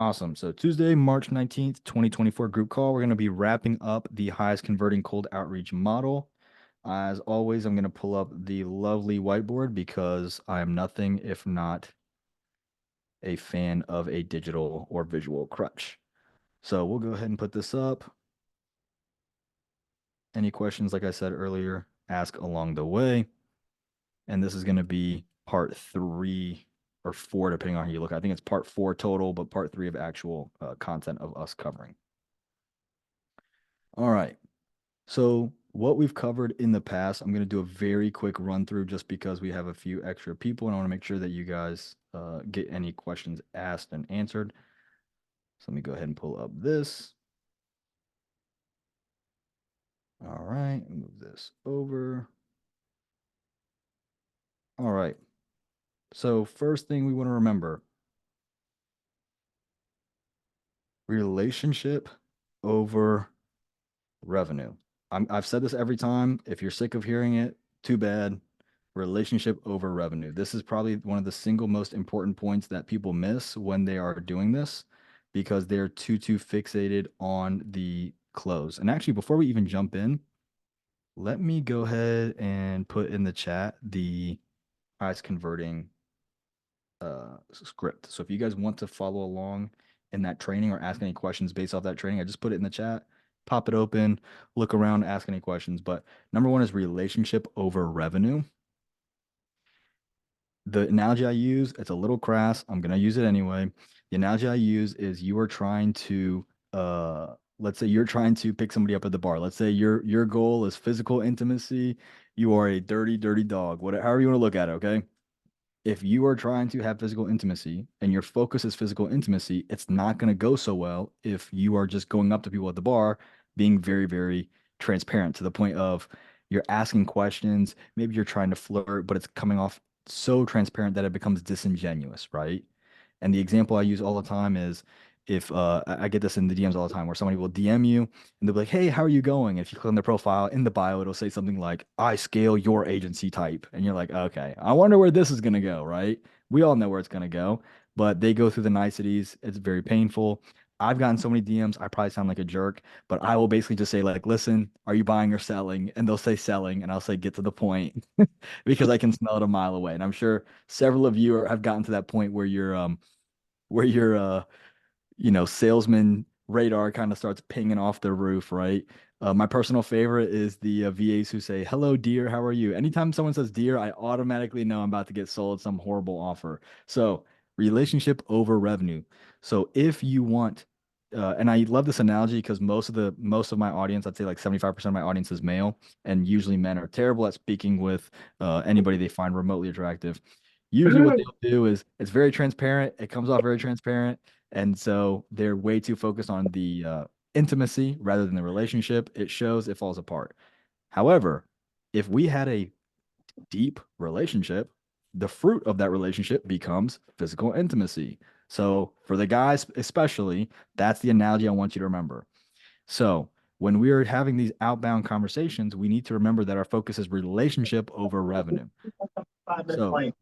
Awesome. So Tuesday, March 19th, 2024 group call. We're going to be wrapping up the highest converting cold outreach model. As always, I'm going to pull up the lovely whiteboard because I am nothing if not a fan of a digital or visual crutch. So we'll go ahead and put this up. Any questions, like I said earlier, ask along the way. And this is going to be part 3 or 4, depending on how you look. I think it's part 4 total, but part 3 of actual content of us covering. All right. So what we've covered in the past, I'm going to do a very quick run through just because we have a few extra people and I want to make sure that you guys get any questions asked and answered. So let me go ahead and pull up this. All right, move this over. All right. So first thing we want to remember, relationship over revenue. I've said this every time. If you're sick of hearing it, too bad. Relationship over revenue. This is probably one of the single most important points that people miss when they are doing this because they're too fixated on the close. And actually, before we even jump in, let me go ahead and put in the chat the highest converting script. So if you guys want to follow along in that training or ask any questions based off that training, I just put it in the chat, pop it open, look around, ask any questions. But number one is relationship over revenue. The analogy I use, it's a little crass. I'm gonna use it anyway. The analogy I use is you are trying to let's say you're trying to pick somebody up at the bar. Let's say your goal is physical intimacy. You are a dirty dog, whatever however you want to look at it, okay? If you are trying to have physical intimacy and your focus is physical intimacy, it's not going to go so well if you are just going up to people at the bar, being very transparent to the point of you're asking questions. Maybe you're trying to flirt, but it's coming off so transparent that it becomes disingenuous, right? And the example I use all the time is if I get this in the DMs all the time where somebody will DM you and they'll be like, "Hey, how are you going?" If you click on their profile in the bio, it'll say something like, "I scale your agency type." And you're like, "Okay, I wonder where this is going to go," right? We all know where it's going to go, but they go through the niceties. It's very painful. I've gotten so many DMs, I probably sound like a jerk, but I will basically just say like, "Listen, are you buying or selling?" And they'll say selling, and I'll say, "Get to the point," because I can smell it a mile away. And I'm sure several of you have gotten to that point where your salesman radar kind of starts pinging off the roof, right? My personal favorite is the VAs who say, "Hello, dear, how are you?" Anytime someone says dear, I automatically know I'm about to get sold some horrible offer. So, relationship over revenue. So, if you want, and I love this analogy because most of my audience, I'd say like 75% of my audience is male, and usually men are terrible at speaking with anybody they find remotely attractive. Usually, what they'll do is it's very transparent. It comes off very transparent. And so they're way too focused on the intimacy rather than the relationship. It shows, it falls apart. However, if we had a deep relationship, the fruit of that relationship becomes physical intimacy. So for the guys, especially, that's the analogy I want you to remember. So when we are having these outbound conversations, we need to remember that our focus is relationship over revenue. So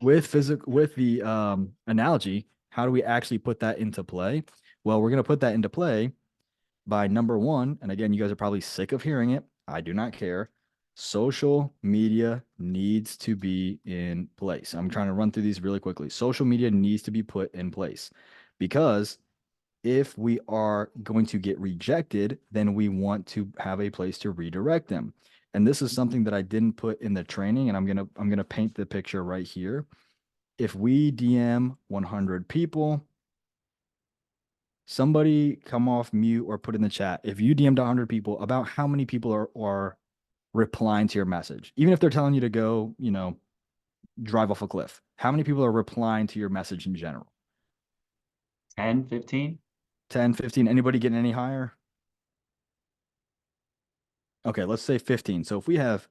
with the analogy, how do we actually put that into play? Well, we're going to put that into play by number one, and again, you guys are probably sick of hearing it. I do not care. Social media needs to be in place. I'm trying to run through these really quickly. Social media needs to be put in place because if we are going to get rejected, then we want to have a place to redirect them. And this is something that I didn't put in the training, and I'm gonna paint the picture right here. If we DM 100 people, somebody come off mute or put in the chat. If you DM'd 100 people, about how many people are replying to your message? Even if they're telling you to go, drive off a cliff, how many people are replying to your message in general? 10, 15? 10, 15. Anybody getting any higher? Okay, let's say 15. So if we have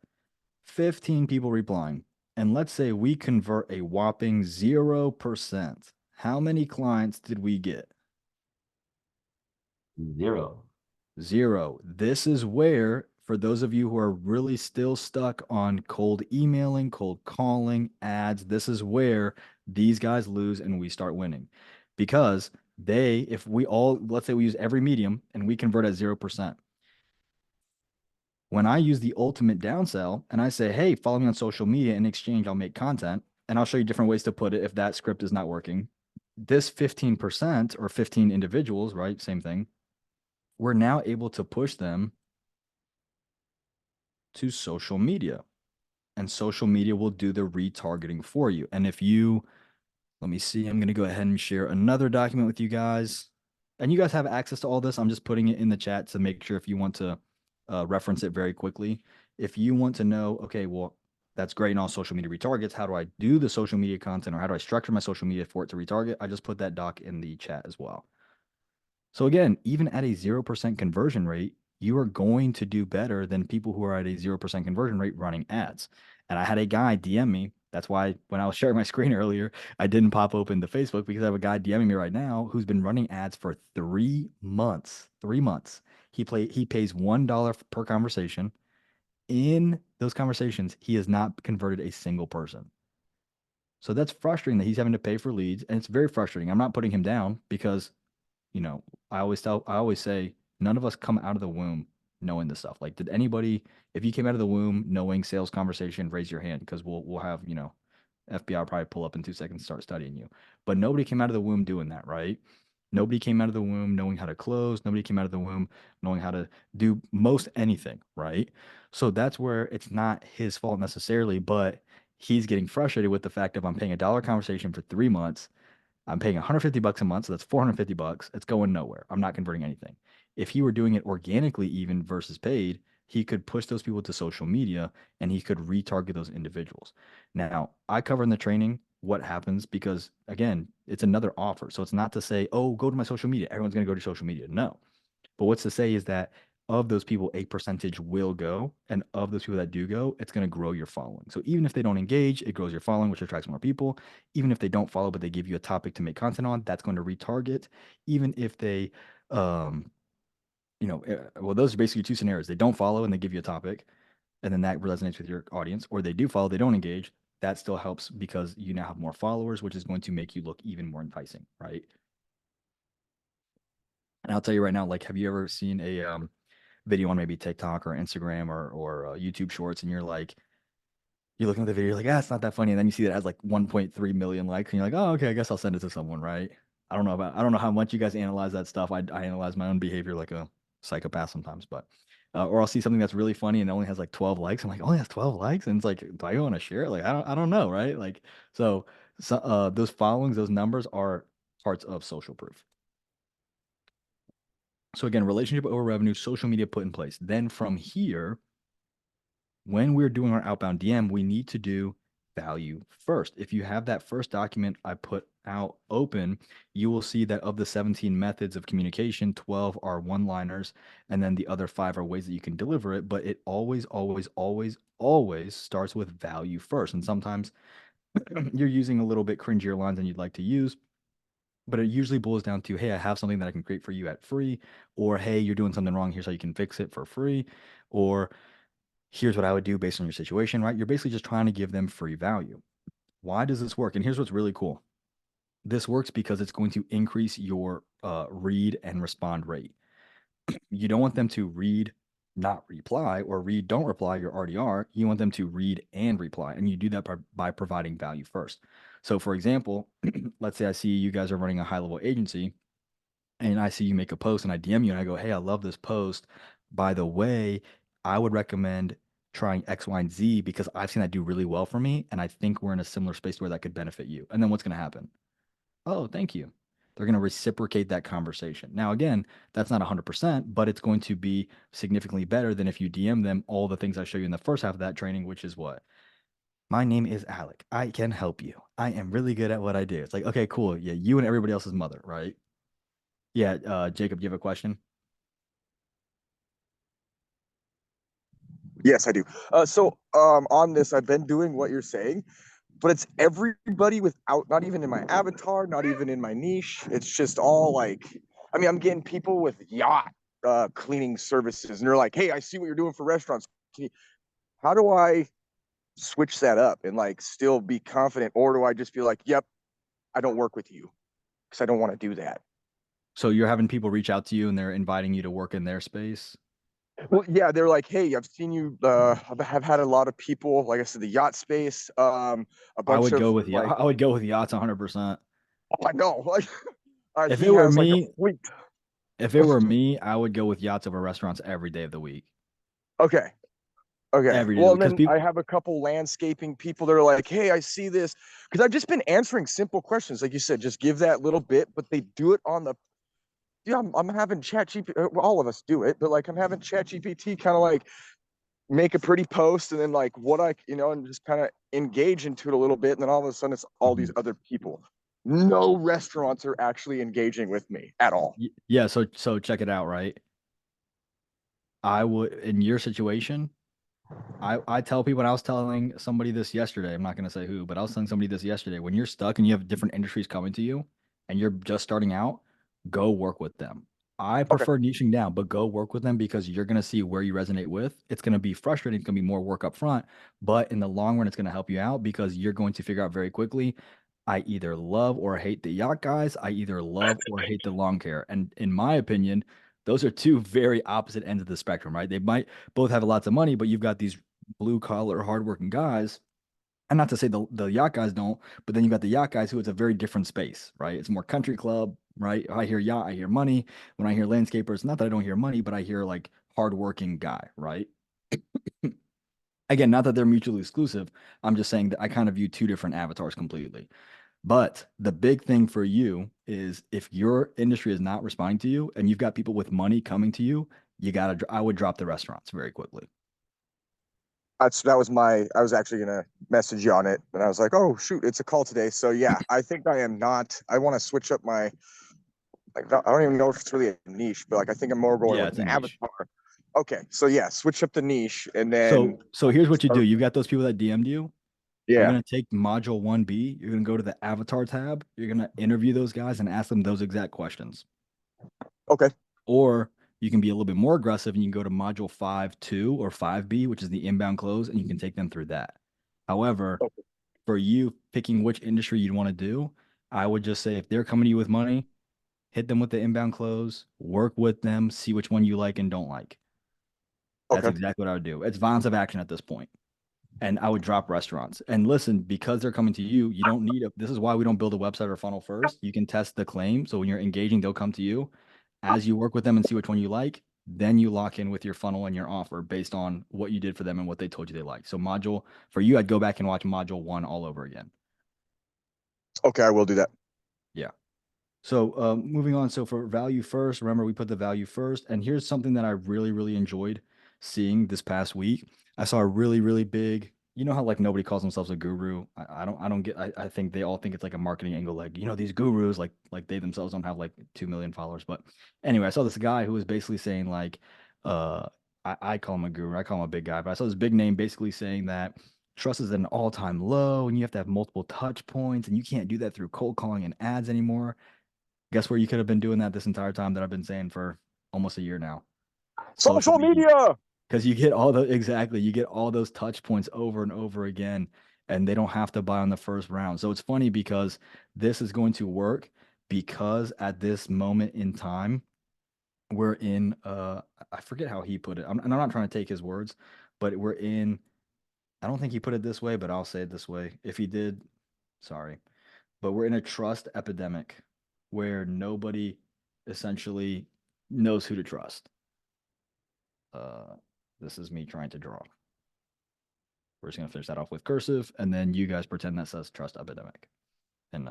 15 people replying, and let's say we convert a whopping 0%, how many clients did we get? 0. 0. This is where, for those of you who are really still stuck on cold emailing, cold calling, ads, this is where these guys lose and we start winning. because if we all, let's say we use every medium and we convert at 0%. When I use the ultimate downsell and I say, hey, follow me on social media, in exchange, I'll make content and I'll show you different ways to put it if that script is not working. This 15% or 15 individuals, right? Same thing. We're now able to push them to social media, and social media will do the retargeting for you. And if you, let me see, I'm going to go ahead and share another document with you guys. And you guys have access to all this. I'm just putting it in the chat to make sure if you want to reference it very quickly. If you want to know, okay, well, that's great in all social media retargets. How do I do the social media content, or how do I structure my social media for it to retarget? I just put that doc in the chat as well. So again, even at a 0% conversion rate, you are going to do better than people who are at a 0% conversion rate running ads. And I had a guy DM me. That's why when I was sharing my screen earlier, I didn't pop open the Facebook, because I have a guy DMing me right now who's been running ads for 3 months. 3 months. He pays $1 per conversation. In those conversations, he has not converted a single person. So that's frustrating that he's having to pay for leads, and it's very frustrating. I'm not putting him down, because I always say, none of us come out of the womb knowing this stuff. Like, did anybody, if you came out of the womb knowing sales conversation, raise your hand, because we'll have, FBI will probably pull up in 2 seconds and start studying you. But nobody came out of the womb doing that, right? Nobody came out of the womb knowing how to close. Nobody came out of the womb knowing how to do most anything, right? So that's where it's not his fault necessarily, but he's getting frustrated with the fact of, I'm paying $1 conversation for 3 months. I'm paying 150 bucks a month, so that's 450 bucks. It's going nowhere. I'm not converting anything. If he were doing it organically, even versus paid, he could push those people to social media and he could retarget those individuals. Now, I cover in the training what happens, because again, it's another offer. So it's not to say, oh, go to my social media. Everyone's going to go to social media. No. But what's to say is that of those people, a percentage will go. And of those people that do go, it's going to grow your following. So even if they don't engage, it grows your following, which attracts more people. Even if they don't follow, but they give you a topic to make content on, that's going to retarget. Even if they, well, those are basically two scenarios. They don't follow and they give you a topic, and then that resonates with your audience, or they do follow, they don't engage. That still helps, because you now have more followers, which is going to make you look even more enticing, right? And I'll tell you right now, like, have you ever seen a video on maybe TikTok or Instagram or YouTube Shorts, and you're looking at the video, you're like, it's not that funny, and then you see that it has like 1.3 million likes, and you're like, oh, okay, I guess I'll send it to someone, right? I don't know how much you guys analyze that stuff. I analyze my own behavior like a psychopath sometimes, but or I'll see something that's really funny and it only has like 12 likes. I'm like, only has 12 likes, and it's like, do I want to share it? Like, I don't know, right? Like, so those followings, those numbers are parts of social proof. So again, relationship over revenue, social media put in place. Then from here, when we're doing our outbound DM, we need to do value first. If you have that first document I put out open, you will see that of the 17 methods of communication, 12 are one-liners, and then the other 5 are ways that you can deliver it. But it always, always, always, always starts with value first. And sometimes you're using a little bit cringier lines than you'd like to use, but it usually boils down to, hey, I have something that I can create for you at free, or hey, you're doing something wrong, here's how you can fix it for free, or here's what I would do based on your situation, right? You're basically just trying to give them free value. Why does this work? And here's what's really cool. This works because it's going to increase your read and respond rate. You don't want them to read, not reply, or read, don't reply your RDR. You want them to read and reply. And you do that by providing value first. So, for example, let's say I see you guys are running a high level agency, and I see you make a post and I DM you and I go, hey, I love this post. By the way, I would recommend trying X, Y, and Z, because I've seen that do really well for me. And I think we're in a similar space where that could benefit you. And then what's going to happen? Oh, thank you. They're going to reciprocate that conversation. Now, again, that's not 100%, but it's going to be significantly better than if you DM them all the things I show you in the first half of that training, which is what? My name is Alec. I can help you. I am really good at what I do. It's like, okay, cool. Yeah, you and everybody else's mother, right? Yeah, Jacob, do you have a question? Yes, I do. On this, I've been doing what you're saying, but it's everybody without, not even in my avatar, not even in my niche. It's just all like, I mean, I'm getting people with yacht cleaning services, and they're like, "Hey, I see what you're doing for restaurants. How do I switch that up and like still be confident, or do I just be like, "Yep, I don't work with you"? because I don't want to do that. So you're having people reach out to you and they're inviting you to work in their space? Well, yeah, they're like, hey, I've seen you. Have had a lot of people, like I said, the yacht space. A I bunch would go of with like, I would go with yachts 100%. oh, I know, like, If he it were has like a me, fleet. if it were me, I would go with yachts over restaurants every day of the week. Okay, okay. Every day of the Well, week. and Because then people, I have a couple landscaping people that are like, hey, I see this, because I've just been answering simple questions, like you said, just give that little bit, but they do it on the. Yeah, I'm having Chat GPT. Well, all of us do it, but like I'm having Chat GPT kind of like make a pretty post and then like what I, and just kind of engage into it a little bit. And then all of a sudden it's all these Mhm. other people. No restaurants are actually engaging with me at all. Yeah, so check it out, right? I would in your situation, I tell people, and I was telling somebody this yesterday. I'm not going to say who, but I was telling somebody this yesterday. When you're stuck and you have different industries coming to you and you're just starting out, go work with them. I Okay. prefer niching down, but go work with them because you're going to see where you resonate with. It's going to be frustrating. It's going to be more work up front, but in the long run, it's going to help you out because you're going to figure out very quickly. I either love or hate the yacht guys. I either love or hate the lawn care. And in my opinion, those are two very opposite ends of the spectrum, right? They might both have lots of money, but you've got these blue collar, hardworking guys. And not to say the yacht guys don't, but then you got the yacht guys who it's a very different space, right? It's more country club, right? I hear yacht, I hear money. When I hear landscapers, not that I don't hear money, but I hear like hardworking guy, right? Again, not that they're mutually exclusive. I'm just saying that I kind of view two different avatars completely. But the big thing for you is if your industry is not responding to you and you've got people with money coming to you, I would drop the restaurants very quickly. That was I was actually going to message you on it. And I was like, oh, shoot, it's a call today. So yeah, I think I am not, I want to switch up my, like, I don't even know if it's really a niche, but like, I think I'm more going Yeah, with it's an a niche. avatar. Okay. So yeah, switch up the niche and then So here's what you do. start. You've got those people that DM'd you. You're Yeah. gonna take module 1B, you're gonna go to the avatar tab, you're gonna interview those guys and ask them those exact questions. Okay. Or you can be a little bit more aggressive and you can go to module 5.2 or 5B, which is the inbound close, and you can take them through that. However, Okay. for you picking which industry you'd want to do, I would just say if they're coming to you with money, hit them with the inbound close, work with them, see which one you like and don't like. That's Okay. exactly what I would do. It's violence of action at this point. And I would drop restaurants. And listen, because they're coming to you, you don't need a, this is why we don't build a website or funnel first. You can test the claim. So when you're engaging, they'll come to you. As you work with them and see which one you like, then you lock in with your funnel and your offer based on what you did for them and what they told you they like. So module for you, I'd go back and watch module 1 all over again. Okay. I will do that. Yeah. So moving on. So for value first, remember we put the value first. And here's something that I really, really enjoyed seeing this past week. I saw a really, really big, you know how like nobody calls themselves a guru. I don't get, I think they all think it's like a marketing angle. Like, these gurus, like they themselves don't have like 2 million followers. But anyway, I saw this guy who was basically saying like, uh, I call him a guru. I call him a big guy, but I saw this big name basically saying that trust is at an all-time low and you have to have multiple touch points and you can't do that through cold calling and ads anymore. Guess where you could have been doing that this entire time that I've been saying for almost a year now? Social Social media. media. Because you get all those touch points over and over again, and they don't have to buy on the first round. So it's funny because this is going to work because at this moment in time, we're in I forget how he put it. And I'm not trying to take his words, but we're in, I don't think he put it this way, but I'll say it this way. If he did, sorry. But we're in a trust epidemic where nobody essentially knows who to trust. Uh, this is me trying to draw. We're just gonna finish that off with cursive, and then you guys pretend that says trust epidemic. And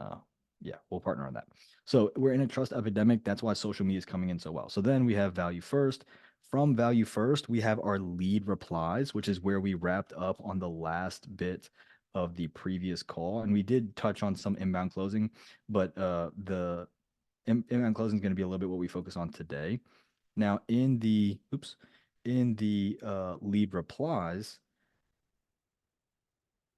yeah, we'll partner on that. So we're in a trust epidemic. That's why social media is coming in so well. So then we have value first. From value first, we have our lead replies, which is where we wrapped up on the last bit of the previous call. And we did touch on some inbound closing, but the inbound closing is going to be a little bit what we focus on today. Now, in the lead replies,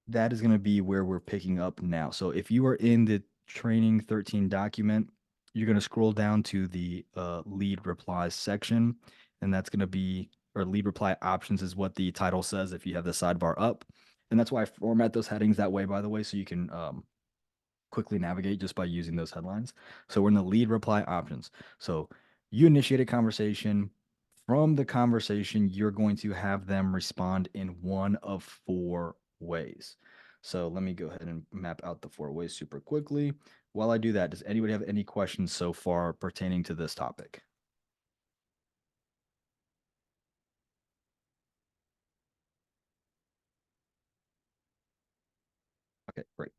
that is going to be where we're picking up now. So if you are in the training 13 document, you're going to scroll down to the lead replies section, and that's going to be, or lead reply options is what the title says if you have the sidebar up. And that's why I format those headings that way, by the way, so you can quickly navigate just by using those headlines. So we're in the lead reply options. So you initiate a conversation. From the conversation, you're going to have them respond in one of four ways. So let me go ahead and map out the four ways super quickly. While I do that, does anybody have any questions so far pertaining to this topic? Okay, great.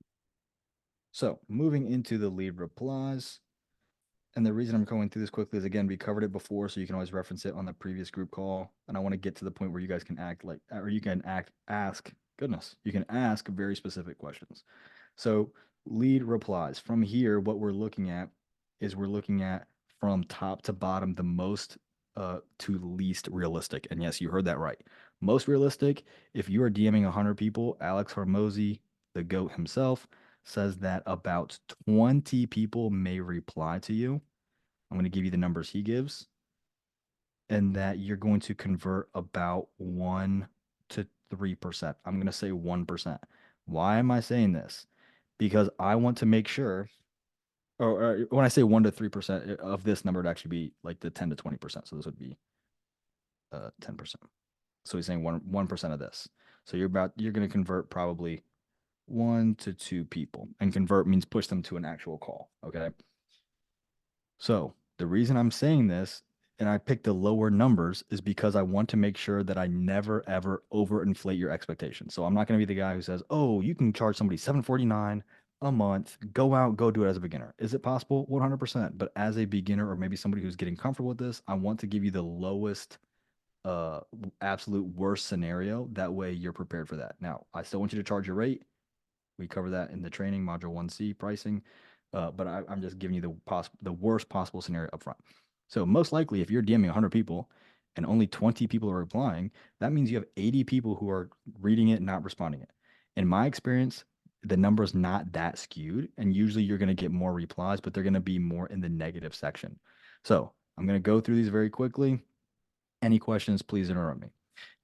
So moving into the lead replies. And the reason I'm going through this quickly is, again, we covered it before, so you can always reference it on the previous group call. And I want to get to the point where you guys can act like, or you can ask, goodness, you can ask very specific questions. So lead replies. From here, what we're looking at is we're looking at from top to bottom, the most to least realistic. And yes, you heard that right. Most realistic, if you are DMing 100 people, Alex Hormozy, the GOAT himself, says that about 20 people may reply to you. I'm going to give you the numbers he gives, and that you're going to convert about 1 to 3%. I'm going to say 1%. Why am I saying this? Because I want to make sure, or when I say 1 to 3% of this number, would actually be like the 10 to 20%. So this would be 10%. So he's saying 1% of this. So you're going to convert probably 1 to 2 people, and convert means push them to an actual call. Okay. So the reason I'm saying this, and I picked the lower numbers, is because I want to make sure that I never ever overinflate your expectations. So I'm not going to be the guy who says, "Oh, you can charge somebody $749 a month. Go out, go do it as a beginner." Is it possible? 100%. But as a beginner, or maybe somebody who's getting comfortable with this, I want to give you the lowest uh absolute worst scenario. That way you're prepared for that. Now, I still want you to charge your rate. We cover that in the training module 1C pricing. But I'm just giving you the worst possible scenario up front. So most likely, if you're DMing 100 people and only 20 people are replying, that means you have 80 people who are reading it and not responding it. In my experience, the number is not that skewed, and usually you're going to get more replies, but they're going to be more in the negative section. So I'm going to go through these very quickly. Any questions, please interrupt me.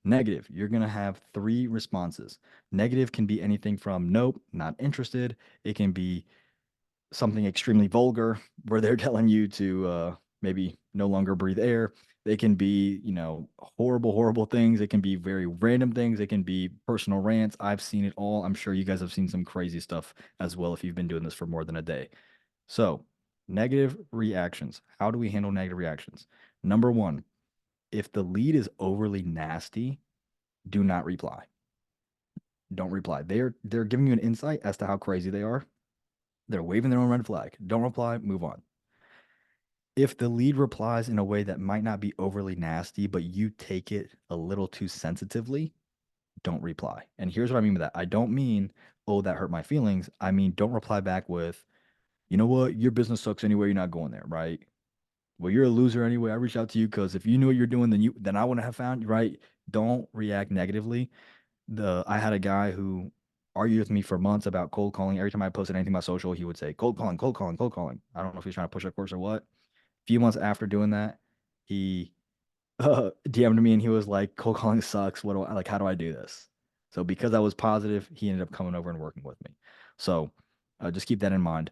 Negative, you're going to have 3 responses. Negative can be anything from nope, not interested. It can be something extremely vulgar where they're telling you to maybe no longer breathe air. They can be, horrible, horrible things. It can be very random things. It can be personal rants. I've seen it all. I'm sure you guys have seen some crazy stuff as well if you've been doing this for more than a day. So, negative reactions. How do we handle negative reactions? Number 1, if the lead is overly nasty, do not reply. Don't reply. They're giving you an insight as to how crazy they are. They're waving their own red flag. Don't reply, move on. If the lead replies in a way that might not be overly nasty, but you take it a little too sensitively, don't reply. And here's what I mean by that. I don't mean, oh, that hurt my feelings. I mean, don't reply back with, you know what, your business sucks anyway, you're not going there, right? Well, you're a loser anyway. I reached out to you because if you knew what you're doing, then I wouldn't have found you, right? Don't react negatively. I had a guy who argued with me for months about cold calling. Every time I posted anything about social, he would say cold calling, cold calling, cold calling. I don't know if he's trying to push a course or what. A few months after doing that, he DM'd me and he was like, cold calling sucks. What do I like? How do I do this? So because I was positive, he ended up coming over and working with me. So just keep that in mind.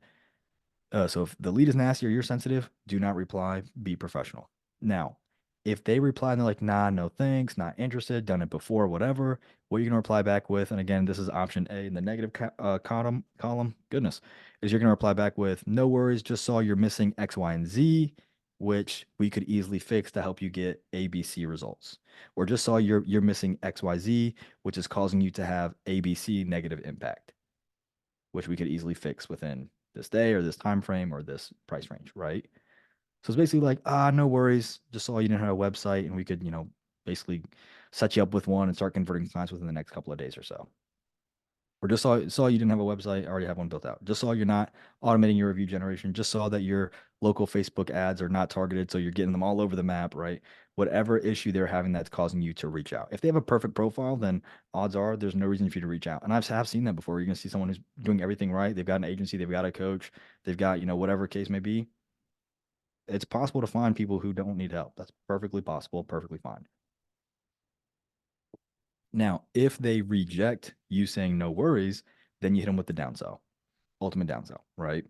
So if the lead is nasty or you're sensitive, do not reply. Be professional. Now, if they reply and they're like, nah, no thanks, not interested, done it before, whatever, what you're going to reply back with, and again, this is option A in the negative column, goodness, is you're going to reply back with, no worries, just saw you're missing X, Y, and Z, which we could easily fix to help you get ABC results. Or just saw you're missing X, Y, Z, which is causing you to have ABC negative impact, which we could easily fix within this day or this time frame or this price range, right? So it's basically like, no worries. Just saw you didn't have a website, and we could, basically set you up with one and start converting clients within the next couple of days or so. Or just saw you didn't have a website, already have one built out. Just saw you're not automating your review generation. Just saw that your local Facebook ads are not targeted, so you're getting them all over the map, right? Whatever issue they're having that's causing you to reach out. If they have a perfect profile, then odds are there's no reason for you to reach out. And have seen that before. You're gonna see someone who's doing everything right. They've got an agency, they've got a coach, they've got, whatever case may be. It's possible to find people who don't need help. That's perfectly possible, perfectly fine. Now, if they reject you saying no worries, then you hit them with the downsell. ultimate downsell, right?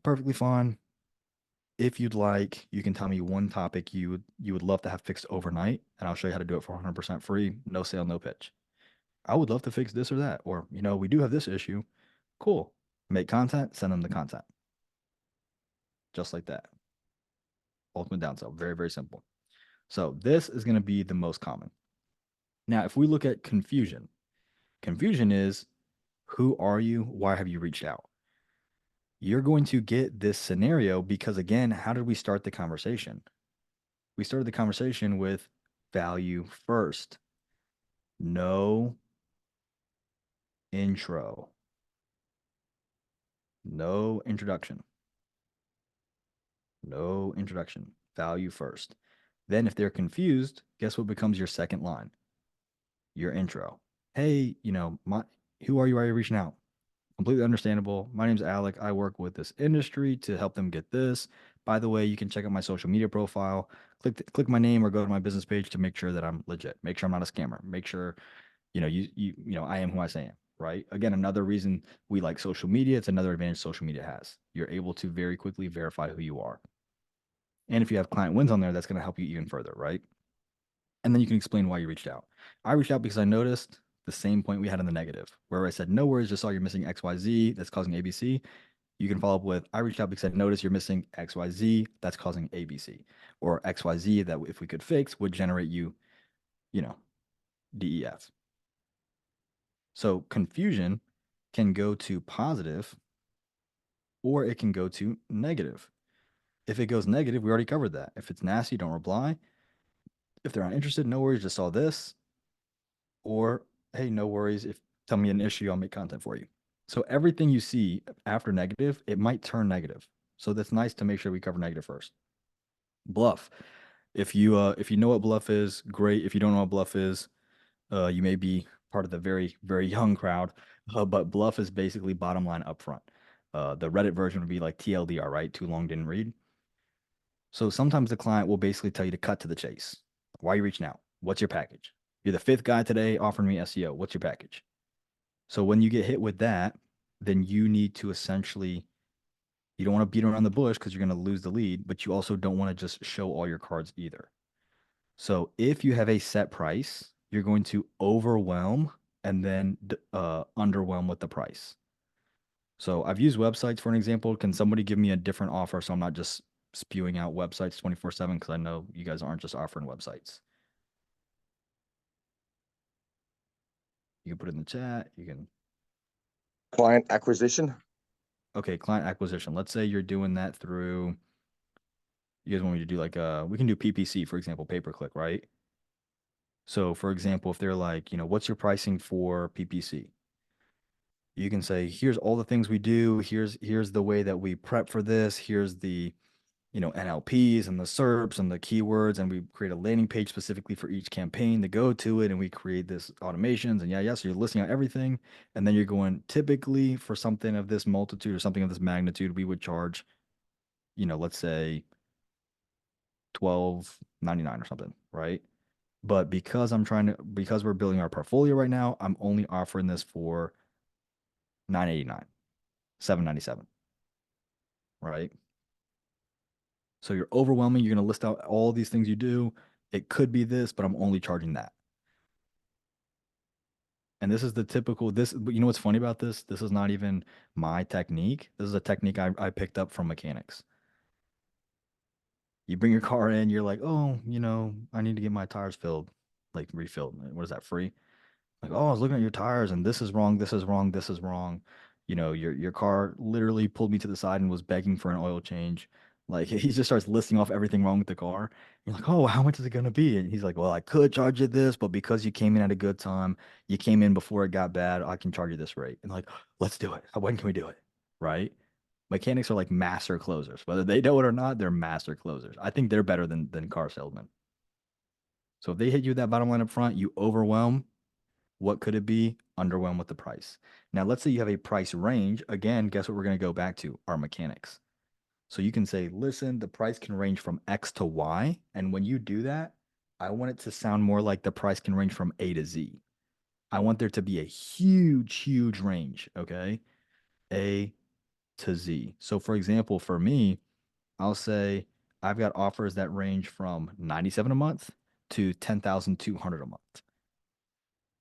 Perfectly fine. If you'd like, you can tell me one topic you would love to have fixed overnight, and I'll show you how to do it for 100% free, no sale, no pitch. I would love to fix this or that, or we do have this issue. Cool. Make content, send them the content. Just like that. Ultimate downsell. Very, very simple. So this is going to be the most common. Now, if we look at confusion, confusion is who are you? Why have you reached out? You're going to get this scenario because, again, how did we start the conversation? We started the conversation with value first. No intro. No introduction. No introduction. Value first. Then if they're confused, guess what becomes your second line? Your intro. Hey, who are you? Why are you reaching out? Completely understandable. My name's Alec. I work with this industry to help them get this. By the way, you can check out my social media profile. Click my name or go to my business page to make sure that I'm legit. Make sure I'm not a scammer. Make sure I am who I say I am. Right. Again, another reason we like social media. It's another advantage social media has. You're able to very quickly verify who you are. And if you have client wins on there, that's going to help you even further, right? And then you can explain why you reached out. I reached out because I noticed the same point we had in the negative, where I said, no worries, just saw you're missing XYZ, that's causing ABC. You can follow up with, I reached out because I noticed you're missing XYZ, that's causing ABC. Or XYZ that if we could fix would generate you, DEF. So confusion can go to positive or it can go to negative. If it goes negative, we already covered that. If it's nasty, don't reply. If they're not interested, no worries, just saw this. Or, hey, no worries. If tell me an issue, I'll make content for you. So everything you see after negative, it might turn negative. So that's nice to make sure we cover negative first. Bluff. If you know what bluff is, great. If you don't know what bluff is, you may be part of the very, very young crowd. But bluff is basically bottom line upfront. The Reddit version would be like TLDR, right? Too long, didn't read. So sometimes the client will basically tell you to cut to the chase. Why are you reaching out? What's your package? You're the fifth guy today offering me SEO. What's your package? So when you get hit with that, then you need to essentially, you don't want to beat around the bush because you're going to lose the lead, but you also don't want to just show all your cards either. So if you have a set price, you're going to overwhelm and then underwhelm with the price. So I've used websites for an example. Can somebody give me a different offer so I'm not just spewing out websites 24/7 because I know you guys aren't just offering websites. You can put it in the chat. You can. Client acquisition. Okay, client acquisition. Let's say you're doing that through. You guys want me to do like we can do PPC, for example, pay per click, right? So for example, if they're like, what's your pricing for PPC? You can say, here's all the things we do. Here's the way that we prep for this. Here's the NLPs and the SERPs and the keywords, and we create a landing page specifically for each campaign to go to it, and we create this automations and so you're listing out everything, and then you're going, typically for something of this multitude or something of this magnitude, we would charge, let's say $12.99 or something, right? But because we're building our portfolio right now, I'm only offering this for $9.89, $7.97, right? So you're overwhelming. You're going to list out all these things you do. It could be this, but I'm only charging that. And this is the typical, but you know what's funny about this? This is not even my technique. This is a technique I picked up from mechanics. You bring your car in, you're like, oh, I need to get my tires filled, like refilled. What is that, free? Like, oh, I was looking at your tires and this is wrong, this is wrong, this is wrong. Your car literally pulled me to the side and was begging for an oil change. Like he just starts listing off everything wrong with the car. You're like, oh, how much is it gonna be? And he's like, well, I could charge you this, but because you came in at a good time, you came in before it got bad, I can charge you this rate. And like, let's do it. When can we do it? Right? Mechanics are like master closers. Whether they know it or not, they're master closers. I think they're better than car salesmen. So if they hit you with that bottom line up front, you overwhelm. What could it be? Underwhelm with the price. Now, let's say you have a price range. Again, guess what we're going to go back to? Our mechanics. So you can say, listen, the price can range from X to Y. And when you do that, I want it to sound more like the price can range from A to Z. I want there to be a huge, huge range. Okay. A to Z. So for example, for me, I'll say I've got offers that range from 97 a month to 10,200 a month.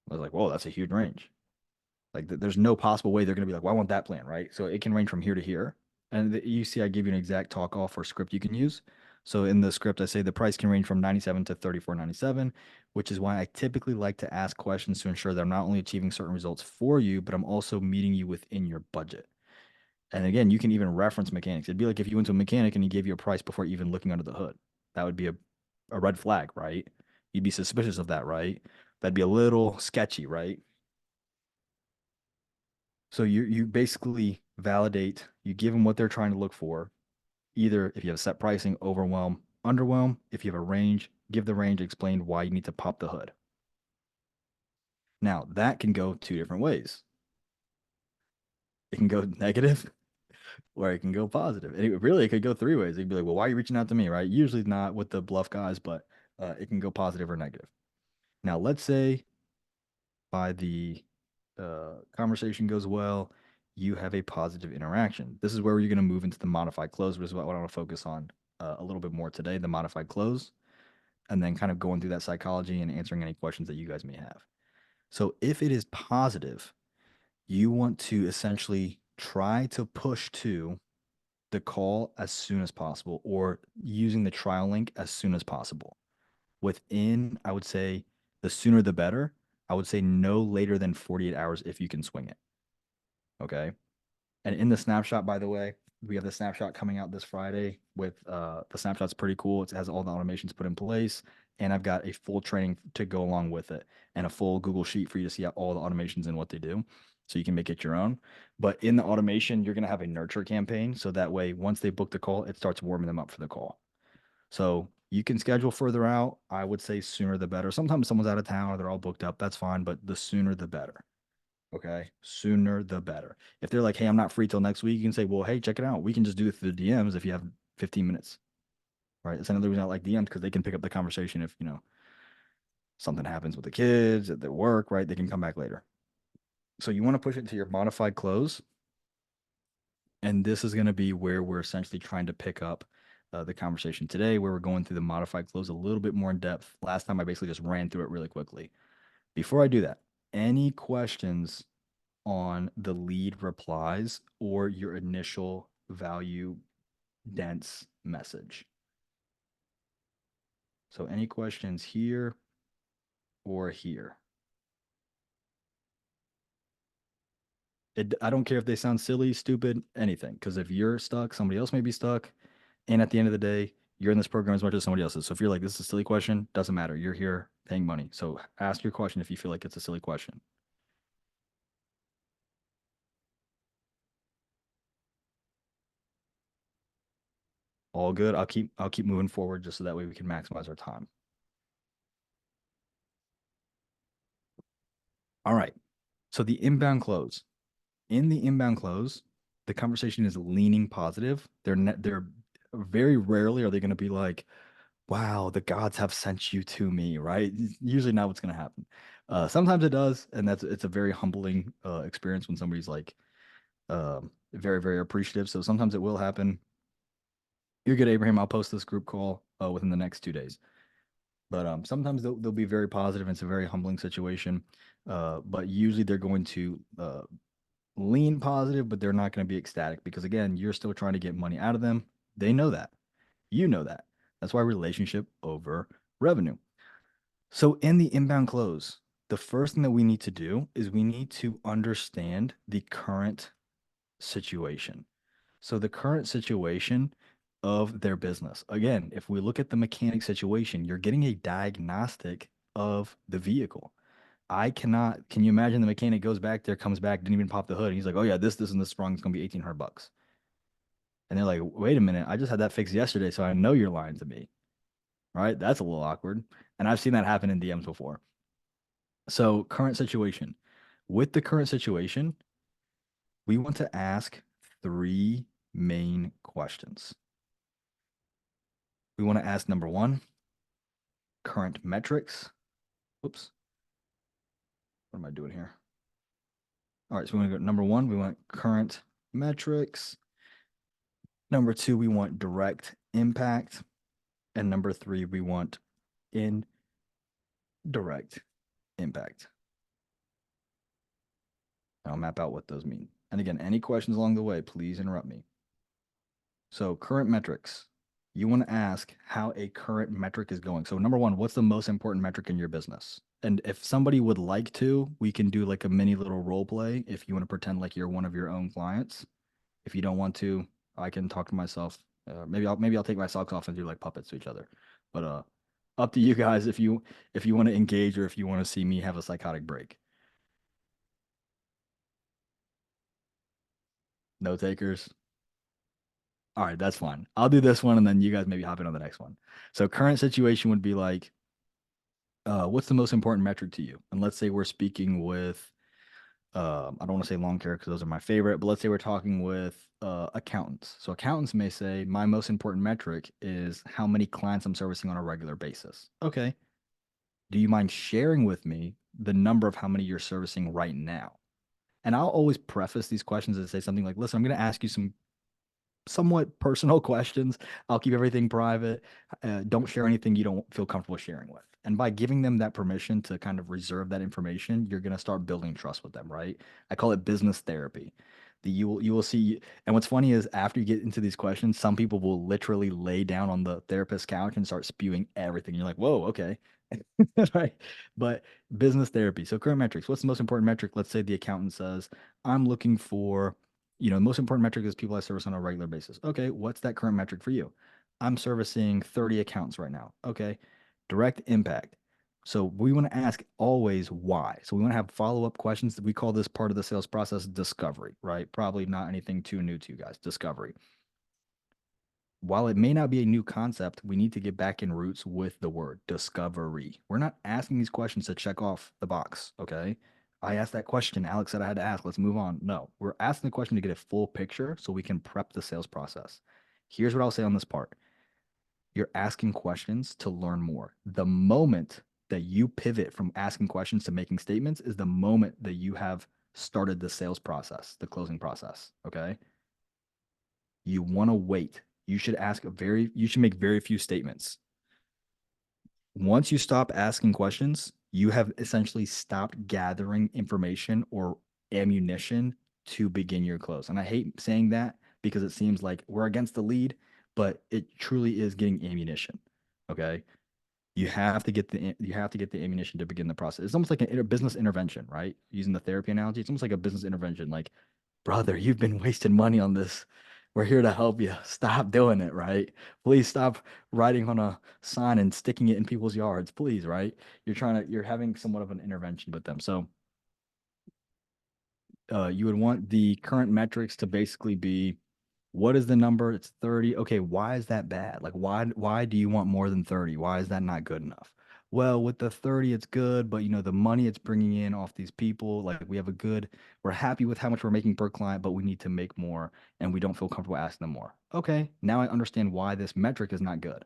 I was like, whoa, that's a huge range. Like there's no possible way they're going to be like, well, I want that plan, right? So it can range from here to here. And you see, I give you an exact talk off or script you can use. So in the script, I say the price can range from 97 to 34.97, which is why I typically like to ask questions to ensure that I'm not only achieving certain results for you, but I'm also meeting you within your budget. And again, you can even reference mechanics. It'd be like if you went to a mechanic and he gave you a price before even looking under the hood. That would be a red flag, right? You'd be suspicious of that, right? That'd be a little sketchy, right? So you basically validate, you give them what they're trying to look for. Either if you have set pricing, overwhelm, underwhelm. If you have a range, give the range, explain why you need to pop the hood. Now, that can go two different ways. It can go negative or it can go positive. And it could go three ways. It could be like, well, why are you reaching out to me, right? Usually not with the bluff guys, but it can go positive or negative. Now, let's say by the conversation goes well, you have a positive interaction. This is where you're going to move into the modified close, which is what I want to focus on a little bit more today, the modified close, and then kind of going through that psychology and answering any questions that you guys may have. So if it is positive, you want to essentially try to push to the call as soon as possible or using the trial link as soon as possible. Within, I would say, the sooner the better. I would say no later than 48 hours if you can swing it. Okay. And in the snapshot, by the way, we have the snapshot coming out this Friday with the snapshot's pretty cool. It has all the automations put in place. And I've got a full training to go along with it and a full Google sheet for you to see all the automations and what they do. So you can make it your own. But in the automation, you're going to have a nurture campaign. So that way, once they book the call, it starts warming them up for the call. So you can schedule further out. I would say sooner the better. Sometimes someone's out of town or they're all booked up. That's fine. But the sooner the better. Okay. Sooner the better. If they're like, hey, I'm not free till next week, you can say, well, hey, check it out. We can just do it through the DMs if you have 15 minutes. Right. That's another reason I like DMs because they can pick up the conversation if, something happens with the kids at their work, right? They can come back later. So you want to push it to your modified close. And this is going to be where we're essentially trying to pick up the conversation today, where we're going through the modified close a little bit more in depth. Last time I basically just ran through it really quickly. Before I do that, any questions on the lead replies or your initial value dense message? So any questions here or here? I don't care if they sound silly, stupid, anything. Because if you're stuck, somebody else may be stuck. And at the end of the day, you're in this program as much as somebody else is. So if you're like, this is a silly question, doesn't matter. You're here paying money. So ask your question if you feel like it's a silly question. All good. I'll keep moving forward just so that way we can maximize our time. All right. So the inbound close. In the inbound close, the conversation is leaning positive. They're very rarely are they going to be like, wow, the gods have sent you to me, right? Usually not what's going to happen. Sometimes it does, and it's a very humbling experience when somebody's like very, very appreciative. So sometimes it will happen. You're good, Abraham. I'll post this group call within the next 2 days. But sometimes they'll be very positive. It's a very humbling situation. But usually they're going to lean positive, but they're not going to be ecstatic because, again, you're still trying to get money out of them. They know that. You know that. That's why relationship over revenue. So in the inbound close, the first thing that we need to do is we need to understand the current situation. So the current situation of their business. Again, if we look at the mechanic situation, you're getting a diagnostic of the vehicle. Can you imagine the mechanic goes back there, comes back, didn't even pop the hood. And he's like, oh yeah, this and this wrong. It's going to be $1,800. And they're like, wait a minute. I just had that fixed yesterday. So I know you're lying to me. Right. That's a little awkward. And I've seen that happen in DMs before. So current situation. With the current situation, we want to ask three main questions. We want to ask number one, current metrics. Whoops. What am I doing here? All right, so we want to go number one, we want current metrics. Number 2, we want direct impact. And number 3, we want indirect impact. I'll map out what those mean. And again, any questions along the way, please interrupt me. So current metrics, you want to ask how a current metric is going. So number 1, what's the most important metric in your business? And if somebody would like to, we can do like a mini little role play if you want to pretend like you're one of your own clients. If you don't want to, I can talk to myself. Maybe I'll take my socks off and do like puppets to each other. But up to you guys if you want to engage or if you want to see me have a psychotic break. No takers. All right, that's fine. I'll do this one and then you guys maybe hop in on the next one. So current situation would be like, what's the most important metric to you? And let's say we're speaking with, I don't want to say lawn care because those are my favorite, but let's say we're talking with accountants. So accountants may say, my most important metric is how many clients I'm servicing on a regular basis. Okay. Do you mind sharing with me the number of how many you're servicing right now? And I'll always preface these questions and say something like, listen, I'm going to ask you some somewhat personal questions. I'll keep everything private. Don't share anything you don't feel comfortable sharing with. And by giving them that permission to kind of reserve that information, you're going to start building trust with them, right? I call it business therapy. You will see. And what's funny is after you get into these questions, some people will literally lay down on the therapist's couch and start spewing everything. You're like, whoa, okay. Right. But business therapy. So current metrics. What's the most important metric? Let's say the accountant says, I'm looking for, the most important metric is people I service on a regular basis. Okay, what's that current metric for you? I'm servicing 30 accounts right now. Okay, direct impact. So we want to ask always why. So we want to have follow-up questions. We call this part of the sales process discovery, right? Probably not anything too new to you guys. Discovery. While it may not be a new concept, we need to get back in roots with the word discovery. We're not asking these questions to check off the box, okay? I asked that question. Alex said I had to ask. Let's move on. No, we're asking the question to get a full picture so we can prep the sales process. Here's what I'll say on this part. You're asking questions to learn more. The moment that you pivot from asking questions to making statements is the moment that you have started the sales process, the closing process, okay? You want to wait. You should make very few statements. Once you stop asking questions, you have essentially stopped gathering information or ammunition to begin your close. And I hate saying that because it seems like we're against the lead, but it truly is getting ammunition. Okay. You have to get the ammunition to begin the process. It's almost like a business intervention, right? Using the therapy analogy, it's almost like a business intervention. Like, brother, you've been wasting money on this. We're here to help you. Stop doing it, right? Please stop writing on a sign and sticking it in people's yards, please, right? You're having somewhat of an intervention with them. So you would want the current metrics to basically be, what is the number? It's 30. Okay, why is that bad? Like, why do you want more than 30? Why is that not good enough? Well, with the 30, it's good, but the money it's bringing in off these people, like we're happy with how much we're making per client, but we need to make more and we don't feel comfortable asking them more. Okay, now I understand why this metric is not good.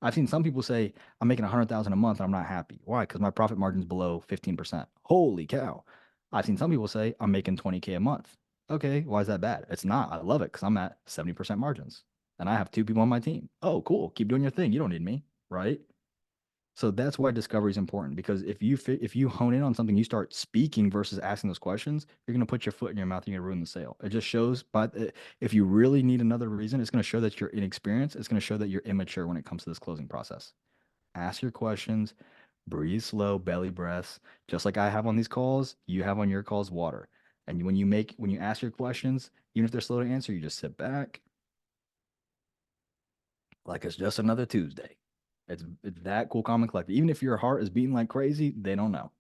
I've seen some people say, I'm making 100,000 a month and I'm not happy. Why? Because my profit margin's below 15%. Holy cow. I've seen some people say, I'm making 20K a month. Okay, why is that bad? It's not. I love it because I'm at 70% margins and I have 2 people on my team. Oh, cool. Keep doing your thing. You don't need me, right? So that's why discovery is important, because if you hone in on something, you start speaking versus asking those questions, you're going to put your foot in your mouth and you're going to ruin the sale. It just shows, but if you really need another reason, it's going to show that you're inexperienced. It's going to show that you're immature when it comes to this closing process. Ask your questions, breathe slow, belly breaths, just like I have on these calls, you have on your calls water. And when you ask your questions, even if they're slow to answer, you just sit back like it's just another Tuesday. It's that cool, calm, and collected. Even if your heart is beating like crazy, they don't know.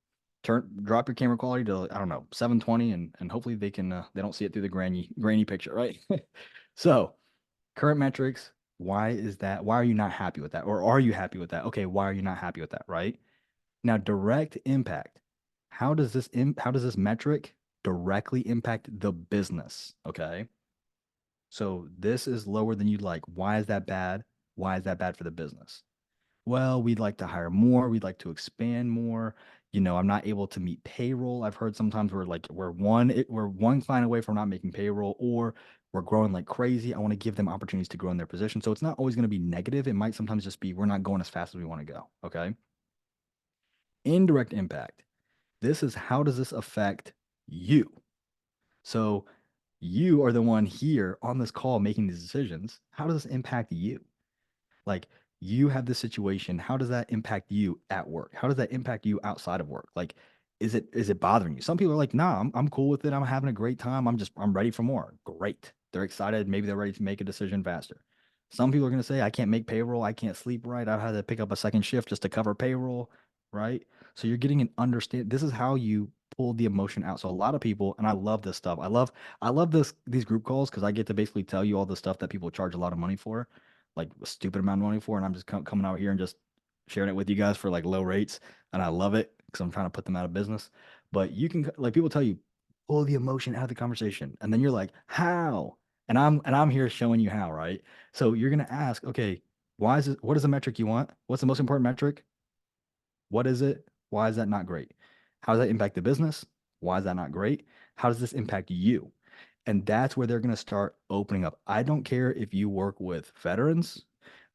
Drop your camera quality to, I don't know, 720, and hopefully they don't see it through the grainy picture, right? So current metrics. Why is that? Why are you not happy with that? Or are you happy with that? Okay, why are you not happy with that? Right? Now, direct impact. How does this metric directly impact the business? Okay. So this is lower than you'd like. Why is that bad? Why is that bad for the business? Well, we'd like to hire more. We'd like to expand more. I'm not able to meet payroll. I've heard sometimes we're one client away from not making payroll, or we're growing like crazy. I want to give them opportunities to grow in their position. So it's not always going to be negative. It might sometimes just be we're not going as fast as we want to go. Okay. Indirect impact. This is how does this affect you? So you are the one here on this call making these decisions. How does this impact you? Like you have this situation. How does that impact you at work? How does that impact you outside of work? Like, is it bothering you? Some people are like, nah, I'm cool with it. I'm having a great time. I'm ready for more. Great. They're excited. Maybe they're ready to make a decision faster. Some people are gonna say, I can't make payroll, I can't sleep right. I've had to pick up a second shift just to cover payroll, right? So you're getting an understand. This is how you pull the emotion out. So a lot of people, and I love this stuff. I love these group calls because I get to basically tell you all the stuff that people charge a lot of money for, like a stupid amount of money for, and I'm just coming out here and just sharing it with you guys for like low rates, and I love it because I'm trying to put them out of business. But you can like people tell you pull the emotion out of the conversation, and then you're like, how? And I'm here showing you how, right? So you're gonna ask, okay, why is it? What is the metric you want? What's the most important metric? What is it? Why is that not great? How does that impact the business? Why is that not great? How does this impact you? And that's where they're going to start opening up. I don't care if you work with veterans.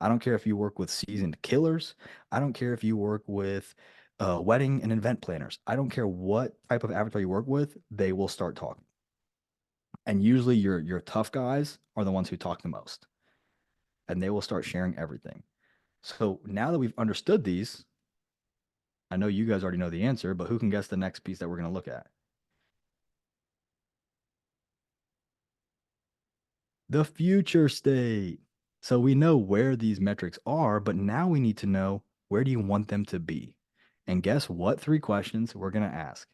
I don't care if you work with seasoned killers. I don't care if you work with wedding and event planners. I don't care what type of avatar you work with, they will start talking. And usually your tough guys are the ones who talk the most. And they will start sharing everything. So now that we've understood these, I know you guys already know the answer, but who can guess the next piece that we're going to look at? The future state. So we know where these metrics are, but now we need to know where do you want them to be? And guess what? Three questions we're going to ask.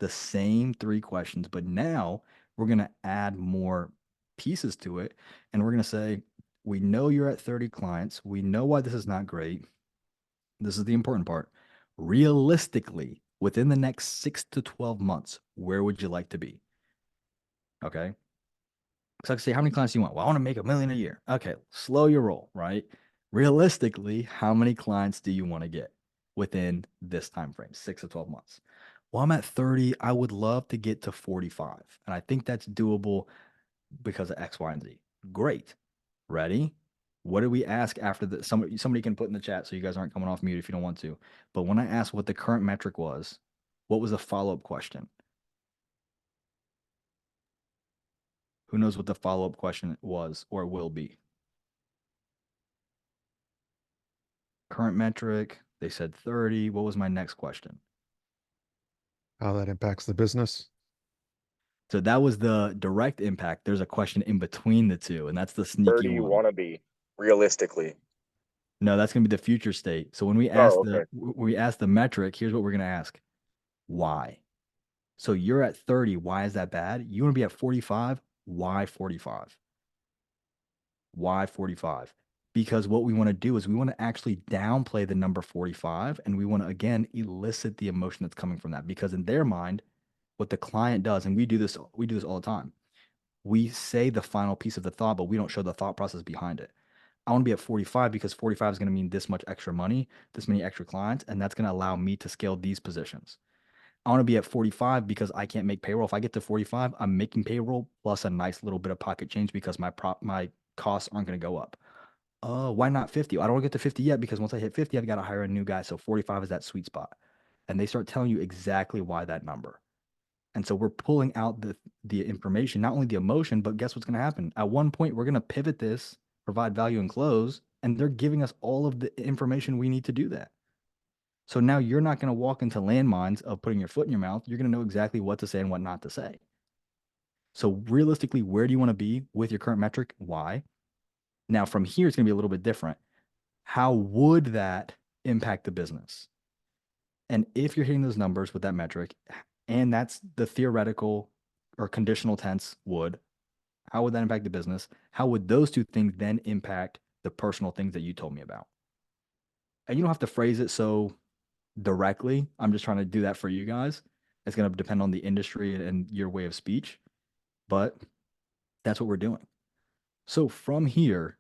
The same three questions, but now we're going to add more pieces to it. And we're going to say, we know you're at 30 clients. We know why this is not great. This is the important part. Realistically, within the next 6 to 12 months, where would you like to be? Okay. So I can say, how many clients do you want? Well, I want to make $1 million a year. Okay, slow your roll, right? Realistically, how many clients do you want to get within this time frame, 6 to 12 months? Well, I'm at 30. I would love to get to 45. And I think that's doable because of X, Y, and Z. Great. Ready? What did we ask after the somebody can put in the chat so you guys aren't coming off mute if you don't want to. But when I asked what the current metric was, what was the follow-up question? Who knows what the follow-up question was or will be? Current metric, they said 30. What was my next question? How that impacts the business. So that was the direct impact. There's a question in between the two, and that's the sneaky 30 you one. want to be realistically. No, that's going to be the future state. So when we ask the metric, here's what we're going to ask. Why? So you're at 30. Why is that bad? You want to be at 45. Why 45? Why 45? Because what we want to do is we want to actually downplay the number 45, and we want to again elicit the emotion that's coming from that, because in their mind, what the client does, and we do this all the time. We say the final piece of the thought, but we don't show the thought process behind it. I want to be at 45 because 45 is going to mean this much extra money, this many extra clients, and that's going to allow me to scale these positions. I want to be at 45 because I can't make payroll. If I get to 45, I'm making payroll plus a nice little bit of pocket change because my costs aren't going to go up. Oh, why not 50? I don't want to get to 50 yet because once I hit 50, I've got to hire a new guy. So 45 is that sweet spot. And they start telling you exactly why that number. And so we're pulling out the information, not only the emotion, but guess what's going to happen? At one point, we're going to pivot this, provide value and close, and they're giving us all of the information we need to do that. So now you're not going to walk into landmines of putting your foot in your mouth. You're going to know exactly what to say and what not to say. So realistically, where do you want to be with your current metric? Why? Now from here, it's going to be a little bit different. How would that impact the business? And if you're hitting those numbers with that metric, and that's the theoretical or conditional tense would, how would that impact the business? How would those two things then impact the personal things that you told me about? And you don't have to phrase it so directly. I'm just trying to do that for you guys. It's going to depend on the industry and your way of speech, but that's what we're doing. So from here,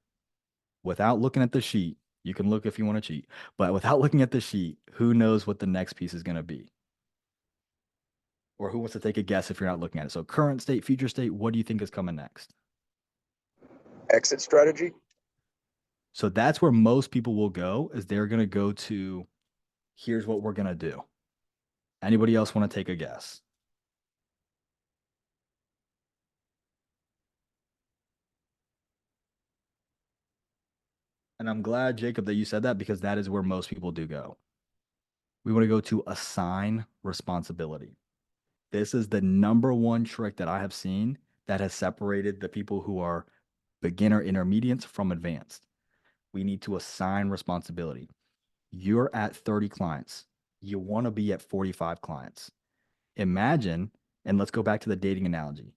without looking at the sheet, you can look if you want to cheat, but without looking at the sheet, who knows what the next piece is going to be? Or who wants to take a guess if you're not looking at it? So current state, future state, what do you think is coming next? Exit strategy. So that's where most people will go, is they're going to go to, here's what we're going to do. Anybody else want to take a guess? And I'm glad, Jacob, that you said that, because that is where most people do go. We want to go to assign responsibility. This is the number one trick that I have seen that has separated the people who are beginner intermediates from advanced. We need to assign responsibility. You're at 30 clients. You want to be at 45 clients. Imagine, and let's go back to the dating analogy.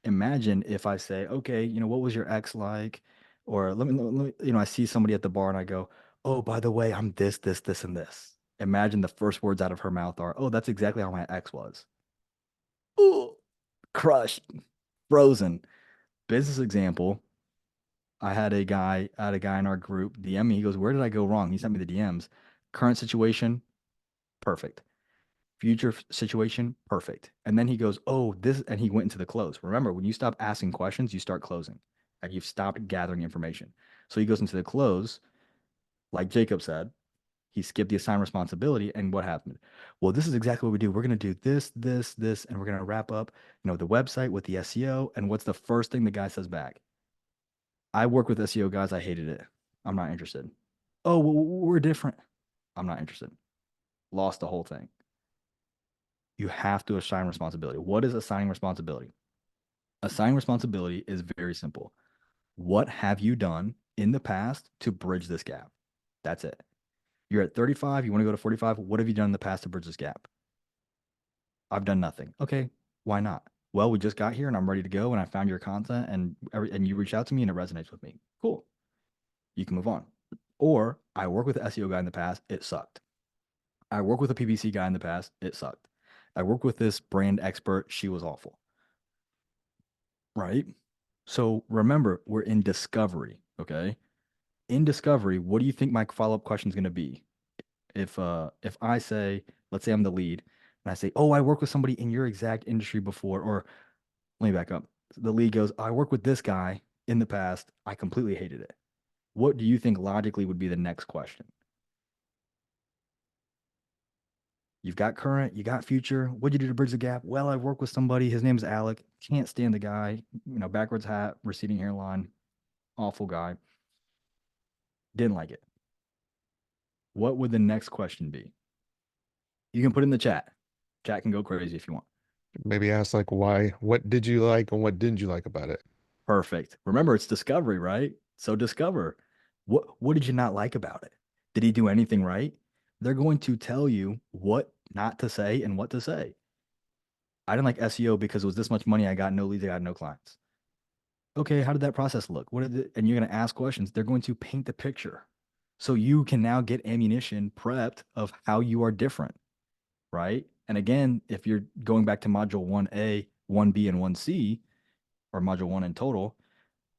Imagine if I say, okay, what was your ex like? Or let me, I see somebody at the bar and I go, oh, by the way, I'm this, this, this, and this. Imagine the first words out of her mouth are, oh, that's exactly how my ex was. Ooh, crushed, frozen. Business example. I had a guy in our group DM me. He goes, where did I go wrong? He sent me the DMs. Current situation, perfect. Future situation, perfect. And then he goes, oh, this, and he went into the close. Remember, when you stop asking questions, you start closing, and you've stopped gathering information. So he goes into the close, like Jacob said, he skipped the assigned responsibility. And what happened? Well, this is exactly what we do. We're going to do this, this, this, and we're going to wrap up, the website with the SEO. And what's the first thing the guy says back? I work with SEO guys. I hated it. I'm not interested. Oh, well, we're different. I'm not interested. Lost the whole thing. You have to assign responsibility. What is assigning responsibility? Assigning responsibility is very simple. What have you done in the past to bridge this gap? That's it. You're at 35, you want to go to 45. What have you done in the past to bridge this gap? I've done nothing. Okay, why not? Well, we just got here and I'm ready to go, and I found your content and you reached out to me and it resonates with me. Cool. You can move on. Or I work with an SEO guy in the past, it sucked. I work with a PPC guy in the past, it sucked. I worked with this brand expert, she was awful. Right? So remember, we're in discovery, okay? In discovery, what do you think my follow-up question is going to be? If I say, let's say I'm the lead, and I say, oh, I work with somebody in your exact industry before, or let me back up. The lead goes, I work with this guy in the past, I completely hated it. What do you think logically would be the next question? You've got current, you got future. What'd you do to bridge the gap? Well, I work with somebody. His name is Alec. Can't stand the guy. Backwards hat, receding hairline, awful guy. Didn't like it. What would the next question be? You can put in the chat. Chat can go crazy if you want. Maybe ask like why, what did you like and what didn't you like about it? Perfect. Remember, it's discovery, right? So discover what did you not like about it? Did he do anything right? They're going to tell you what not to say and what to say. I didn't like SEO because it was this much money. I got no leads. I got no clients. Okay, how did that process look? And you're going to ask questions. They're going to paint the picture. So you can now get ammunition prepped of how you are different, right? And again, if you're going back to module 1A, 1B, and 1C, or module 1 in total,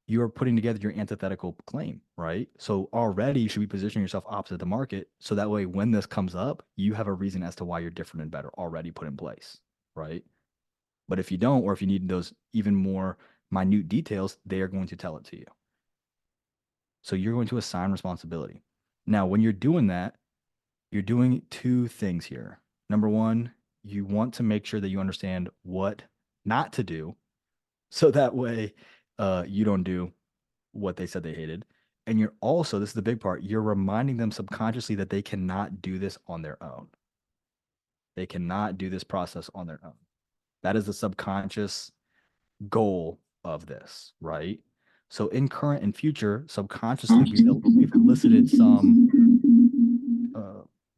you're putting together your antithetical claim, right? So already you should be positioning yourself opposite the market. So that way, when this comes up, you have a reason as to why you're different and better already put in place, right? But if you don't, or if you need those even more minute details, they are going to tell it to you. So you're going to assign responsibility. Now, when you're doing that, you're doing two things here. Number one, you want to make sure that you understand what not to do. So that way you don't do what they said they hated. And you're also, this is the big part, you're reminding them subconsciously that they cannot do this on their own. They cannot do this process on their own. That is the subconscious goal of this, right? So in current and future, subconsciously, we've elicited some,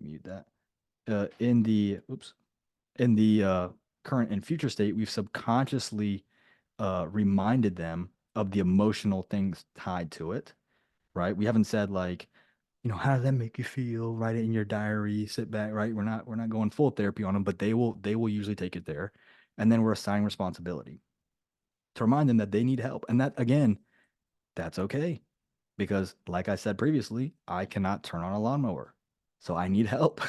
mute that, in the current and future state, we've subconsciously reminded them of the emotional things tied to it, right? We haven't said like, how does that make you feel? Write it in your diary, sit back, right? We're not going full therapy on them, but they will usually take it there. And then we're assigning responsibility to remind them that they need help. And that, again, that's okay. Because like I said previously, I cannot turn on a lawnmower. So I need help.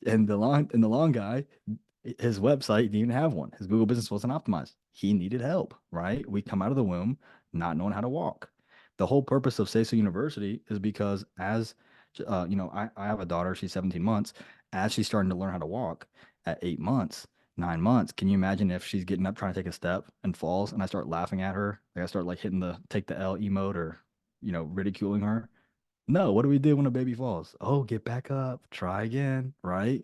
And the lawn guy, His website didn't even have one. His Google business wasn't optimized. He needed help, right? We come out of the womb not knowing how to walk. The whole purpose of Say So University is because as I have a daughter, she's 17 months. As she's starting to learn how to walk at 8 months, 9 months, can you imagine if she's getting up trying to take a step and falls and I start laughing at her? Like I start like hitting the take the L emote or, ridiculing her. No, what do we do when a baby falls? Oh, get back up, try again, right?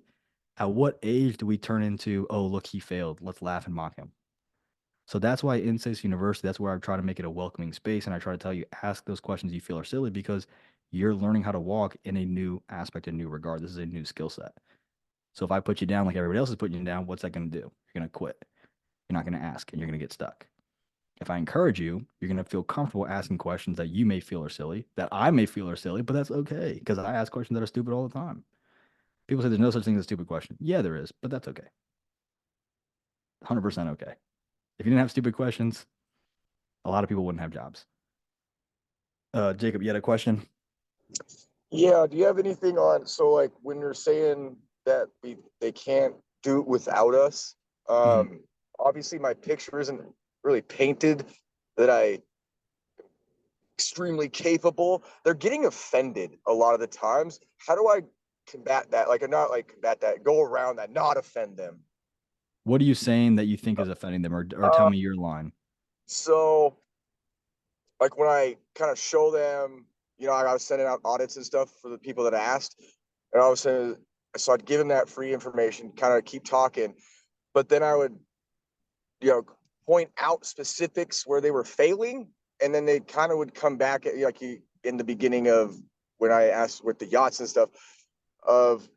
At what age do we turn into, oh, look, he failed. Let's laugh and mock him. So that's why in SACE University, that's where I try to make it a welcoming space. And I try to tell you, ask those questions you feel are silly because you're learning how to walk in a new aspect, a new regard. This is a new skill set. So if I put you down like everybody else is putting you down, what's that going to do? You're going to quit. You're not going to ask and you're going to get stuck. If I encourage you, you're going to feel comfortable asking questions that you may feel are silly, that I may feel are silly, but that's okay because I ask questions that are stupid all the time. People say there's no such thing as a stupid question. Yeah, there is, but that's okay. 100% okay. If you didn't have stupid questions, a lot of people wouldn't have jobs. Jacob, you had a question? Yeah, do you have anything on, so like when you're saying that they can't do it without us, Mhm. obviously my picture isn't really painted that I extremely capable. They're getting offended a lot of the times. How do I combat that? Like, not like combat that, go around that, not offend them. What are you saying that you think is offending them, or tell Uh, me your line? so like when I kind of show them, I was sending out audits and stuff for the people that asked, and I was saying, so I'd give them that free information, kind of keep talking, but then I would, you know, point out specifics where they were failing, and then they kind of would come back at like in the beginning of when I asked with the yachts and stuff, of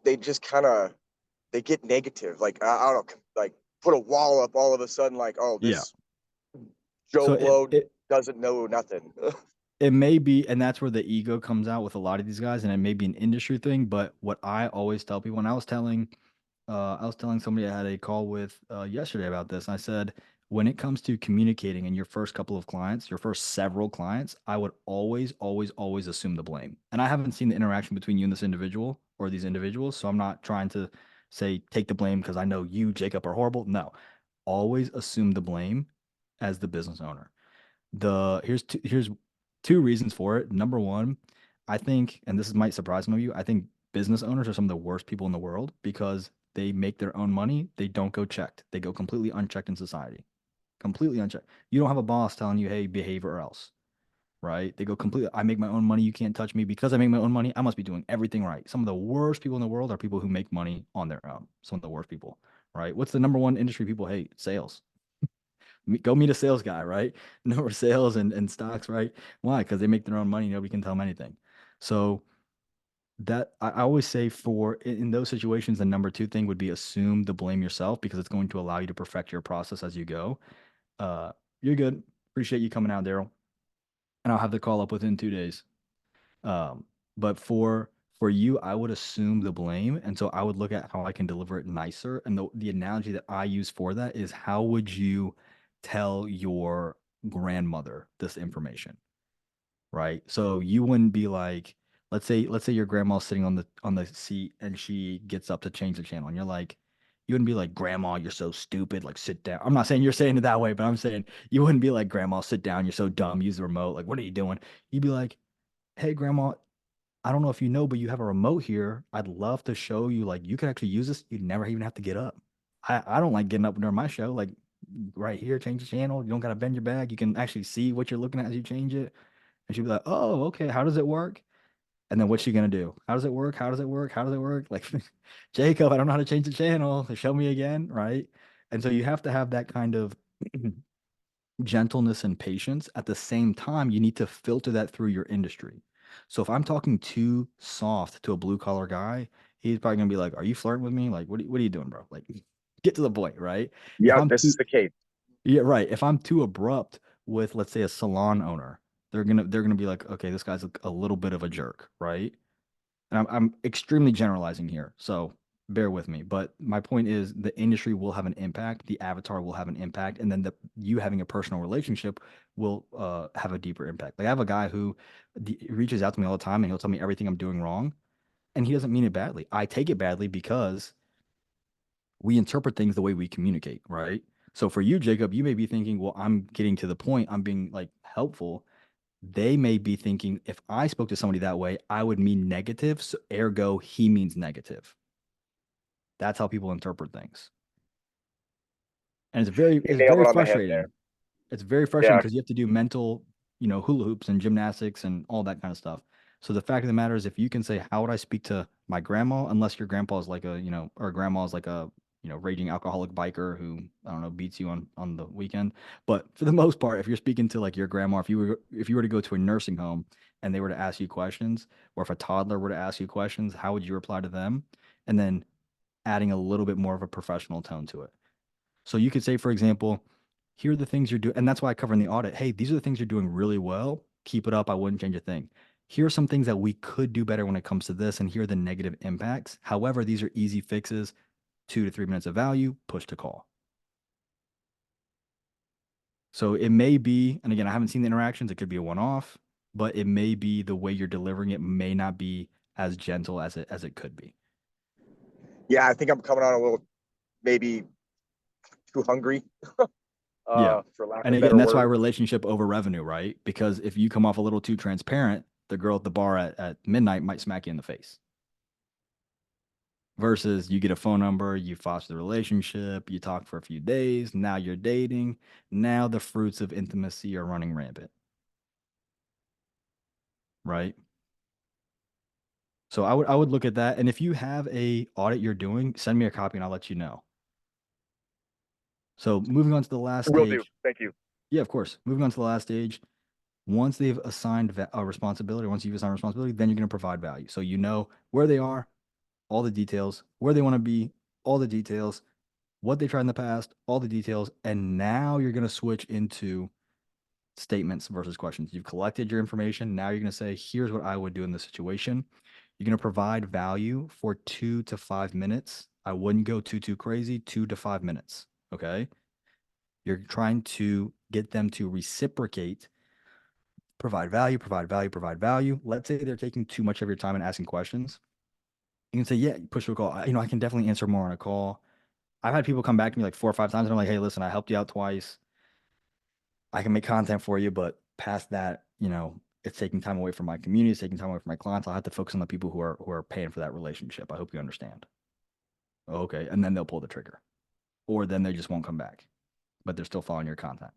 they just kind of they get negative, like I don't know, like put a wall up all of a sudden, like, oh, Yeah. this Joe So it, Blow it doesn't know nothing. it may be, and that's where the ego comes out with a lot of these guys, and it may be an industry thing. But what I always tell people, when I was telling somebody I had a call with yesterday about this. I said, when it comes to communicating in your first couple of clients, your first several clients, I would always, always, always assume the blame. And I haven't seen the interaction between you and this individual or these individuals, so I'm not trying to say take the blame because I know you, Jacob, are horrible. No, always assume the blame as the business owner. Here's two reasons for it. Number one, I think, and this might surprise some of you, I think business owners are some of the worst people in the world because they make their own money. They don't go checked. They go completely unchecked in society. Completely unchecked. You don't have a boss telling you, hey, behave or else, right? They go completely, I make my own money. You can't touch me because I make my own money. I must be doing everything right. Some of the worst people in the world are people who make money on their own. Some of the worst people, right? What's the number one industry people hate? Sales. Go meet a sales guy, right? Know sales and stocks, right? Why? Because they make their own money. Nobody can tell them anything. So that I always say in those situations, the number two thing would be assume the blame yourself because it's going to allow you to perfect your process as you go. Uh, you're good. Appreciate you coming out, Daryl. And I'll have the call up within 2 days. Um, but for you, I would assume the blame, and so I would look at how I can deliver it nicer. And the analogy that I use for that is how would you tell your grandmother this information, right? So you wouldn't be like, let's say your grandma's sitting on the seat and she gets up to change the channel, and you're like, you wouldn't be like, Grandma, you're so stupid, like sit down. I'm not saying you're saying it that way, but I'm saying you wouldn't be like, Grandma, sit down, you're so dumb, use the remote. Like, what are you doing? You'd be like, hey, Grandma, I don't know if you know, but you have a remote here. I'd love to show you, like, you can actually use this. You never even have to get up. I don't like getting up during my show. Like, right here, change the channel. You don't got to bend your back. You can actually see what you're looking at as you change it. And she'd be like, oh, okay. How does it work? And then what's she going to do? How does it work? How does it work? How does it work? Like, Jacob, I don't know how to change the channel. Show me again. Right. And so you have to have that kind of gentleness and patience. At the same time, you need to filter that through your industry. So if I'm talking too soft to a blue collar guy, he's probably gonna be like, "Are you flirting with me? Like, what are you doing, bro? Like, get to the point, right?" If Yeah, I'm this too, is the case. yeah, right. If I'm too abrupt with, let's say, a salon owner, they're gonna be like, "Okay, this guy's a little bit of a jerk," right? And I'm extremely generalizing here, so bear with me. But my point is the industry will have an impact, the avatar will have an impact, and then you having a personal relationship will have a deeper impact. Like I have a guy who reaches out to me all the time and he'll tell me everything I'm doing wrong, and he doesn't mean it badly. I take it badly because we interpret things the way we communicate, right? So for you, Jacob, you may be thinking, well, I'm getting to the point, I'm being like helpful. They may be thinking, if I spoke to somebody that way, I would mean negative. So ergo, he means negative. That's how people interpret things. And You nailed it on the head there. frustrating. It's very frustrating Yeah. because you have to do mental, hula hoops and gymnastics and all that kind of stuff. So the fact of the matter is, if you can say, how would I speak to my grandma, unless your grandpa is like a, or grandma is like a, raging alcoholic biker who, I don't know, beats you on the weekend. But for the most part, if you're speaking to like your grandma, if you were to go to a nursing home and they were to ask you questions, or if a toddler were to ask you questions, how would you reply to them? And then adding a little bit more of a professional tone to it. So you could say, for example, here are the things you're doing. And that's why I cover in the audit. Hey, these are the things you're doing really well. Keep it up. I wouldn't change a thing. Here are some things that we could do better when it comes to this. And here are the negative impacts. However, these are easy fixes, 2 to 3 minutes of value, push to call. So it may be, and again, I haven't seen the interactions. It could be a one-off, but it may be the way you're delivering it may not be as gentle as it could be. Yeah, I think I'm coming on a little maybe too hungry. Yeah. For lack And of again, better that's why word. relationship over revenue, right? Because if you come off a little too transparent, the girl at the bar at midnight might smack you in the face. Versus you get a phone number, you foster the relationship, you talk for a few days, now you're dating. Now the fruits of intimacy are running rampant. Right? So I would look at that. And if you have a audit you're doing, send me a copy and I'll let you know. So moving on to the last Will stage. do. Thank you. Yeah, of course. Moving on to the last stage. Once they've assigned a responsibility, once you've assigned responsibility, then you're going to provide value. So you know where they are, all the details, where they want to be, all the details, what they tried in the past, all the details, and now you're going to switch into statements versus questions. You've collected your information. Now you're going to say, here's what I would do in this situation. You're going to provide value for 2 to 5 minutes. I wouldn't go too crazy, 2 to 5 minutes. Okay. You're trying to get them to reciprocate, provide value, provide value, provide value. Let's say they're taking too much of your time and asking questions. You can say, yeah, push to a call. I can definitely answer more on a call. I've had people come back to me like 4 or 5 times and I'm like, hey, listen, I helped you out twice. I can make content for you, but past that, it's taking time away from my community, it's taking time away from my clients. I'll have to focus on the people who are paying for that relationship. I hope you understand. Okay. And then they'll pull the trigger. Or then they just won't come back, but they're still following your content.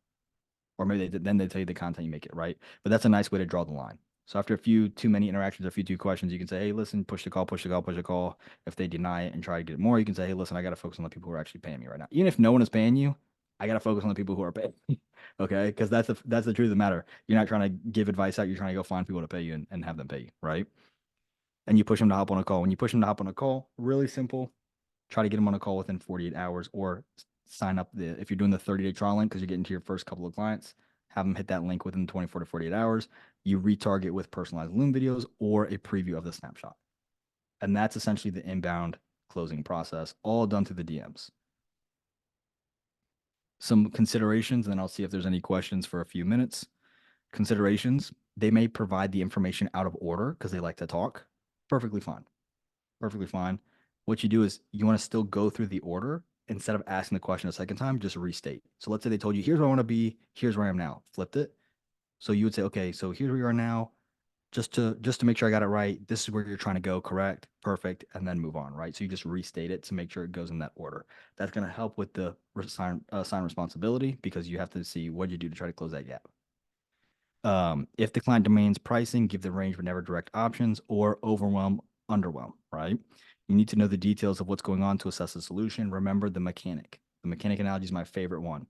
Or maybe then they tell you the content you make it, right? But that's a nice way to draw the line. So after a few too many interactions, a few too questions, you can say, hey, listen, push the call, push the call, push the call. If they deny it and try to get it more, you can say, hey, listen, I got to focus on the people who are actually paying me right now. Even if no one is paying you, I got to focus on the people who are paying. Okay. Because that's the truth of the matter. You're not trying to give advice out. You're trying to go find people to pay you and have them pay you. Right. And you push them to hop on a call. When you push them to hop on a call, really simple, try to get them on a call within 48 hours or sign up if you're doing the 30-day trial link because you're getting to your first couple of clients, have them hit that link within 24 to 48 hours. You retarget with personalized Loom videos or a preview of the snapshot. And that's essentially the inbound closing process, all done through the DMs. Some considerations, and then I'll see if there's any questions for a few minutes. Considerations, they may provide the information out of order because they like to talk. Perfectly fine. Perfectly fine. What you do is you want to still go through the order instead of asking the question a second time, just restate. So let's say they told you, here's where I want to be, here's where I am now. Flipped it. So you would say, okay, so here's where you are now. Just to make sure I got it right. This is where you're trying to go. Correct. Perfect. And then move on. Right. So you just restate it to make sure it goes in that order. That's going to help with the assign responsibility because you have to see what you do to try to close that gap. If the client demands pricing, give the range but never direct options, or overwhelm, underwhelm, right? You need to know the details of what's going on to assess the solution. Remember the mechanic. The mechanic analogy is my favorite one.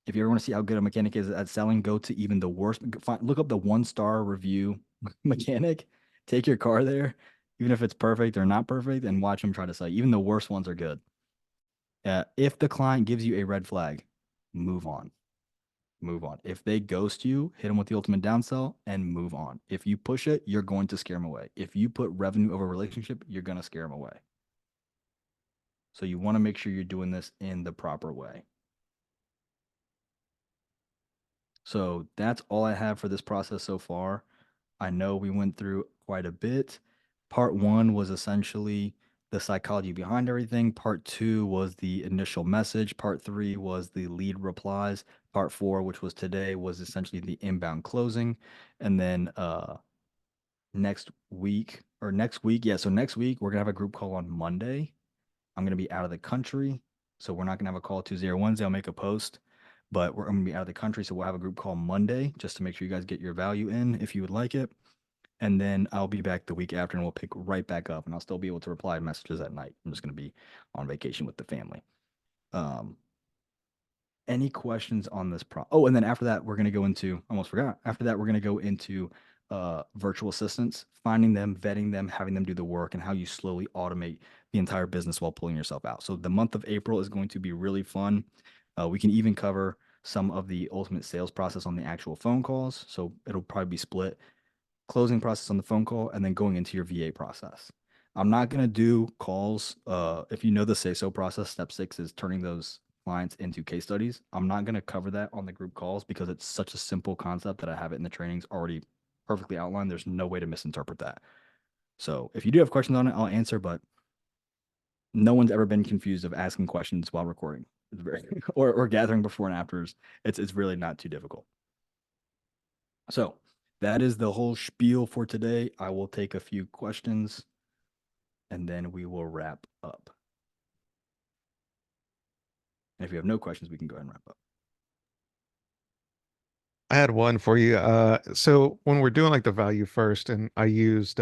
If you ever want to see how good a mechanic is at selling, go to even the worst. Look up the 1-star review mechanic. Take your car there, even if it's perfect or not perfect, and watch them try to sell you. Even the worst ones are good. If the client gives you a red flag, move on. Move on. If they ghost you, hit them with the ultimate downsell and move on. If you push it, you're going to scare them away. If you put revenue over relationship, you're going to scare them away. So you want to make sure you're doing this in the proper way. So that's all I have for this process so far. I know we went through quite a bit. Part 1 was essentially the psychology behind everything. Part 2 was the initial message. Part 3 was the lead replies. Part 4, which was today, was essentially the inbound closing. And then next week, yeah. So next week we're gonna have a group call on Monday. I'm gonna be out of the country, so we're not gonna have a call Tuesday or Wednesday. I'll make a post, but we're gonna be out of the country, so we'll have a group call Monday just to make sure you guys get your value in if you would like it. And then I'll be back the week after and we'll pick right back up and I'll still be able to reply to messages at night. I'm just going to be on vacation with the family. Um, any questions on this Oh, and then after that, we're going to go into, almost forgot. After that, we're going to go into virtual assistants, finding them, vetting them, having them do the work, and how you slowly automate the entire business while pulling yourself out. So the month of April is going to be really fun. We can even cover some of the ultimate sales process on the actual phone calls. So it'll probably be split closing process on the phone call, and then going into your VA process. I'm not going to do calls. If you know the say so process, step 6 is turning those clients into case studies. I'm not going to cover that on the group calls because it's such a simple concept that I have it in the trainings already perfectly outlined. There's no way to misinterpret that. So if you do have questions on it, I'll answer, but no one's ever been confused of asking questions while recording. It's very, or gathering before and afters. It's really not too difficult. So that is the whole spiel for today. I will take a few questions and then we will wrap up. And if you have no questions, we can go ahead and wrap up. I had one for you. So when we're doing like the value first, and I used,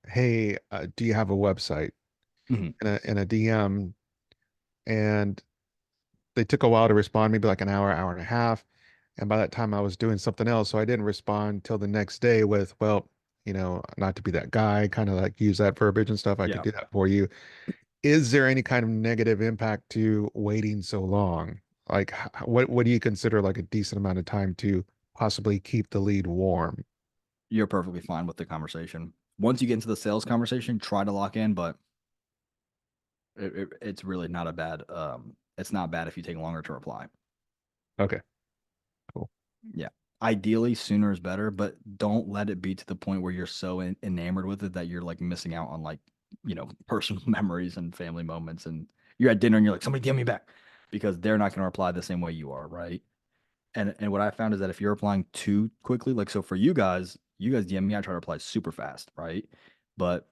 hey, do you have a website Mhm. in a DM, and they took a while to respond, maybe like an hour, hour and a half. And by that time, I was doing something else, so I didn't respond till the next day with, well, not to be that guy, kind of like use that verbiage and stuff. I could Yeah, do that for you. Is there any kind of negative impact to waiting so long? Like, what do you consider like a decent amount of time to possibly keep the lead warm? you're perfectly fine with the conversation. Once you get into the sales conversation, try to lock in, but it's really not a bad, it's not bad if you take longer to reply. Okay, cool. Yeah. Ideally, sooner is better, but don't let it be to the point where you're so enamored with it that you're like missing out on like, personal memories and family moments. And you're at dinner and you're like, somebody DM me back because they're not going to reply the same way you are. Right. And what I found is that if you're replying too quickly, like, so for you guys DM me, I try to reply super fast. Right. But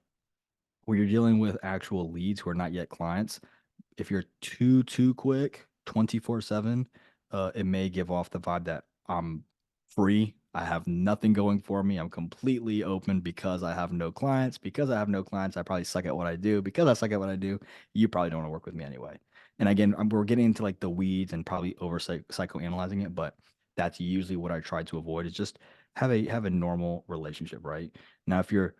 when you're dealing with actual leads who are not yet clients, if you're too quick 24/7, it may give off the vibe that I'm free. I have nothing going for me. I'm completely open because I have no clients. Because I have no clients, I probably suck at what I do. Because I suck at what I do, you probably don't want to work with me anyway. And again, we're getting into like the weeds and probably over psychoanalyzing it, but that's usually what I try to avoid is just have a normal relationship, right? Now, if you're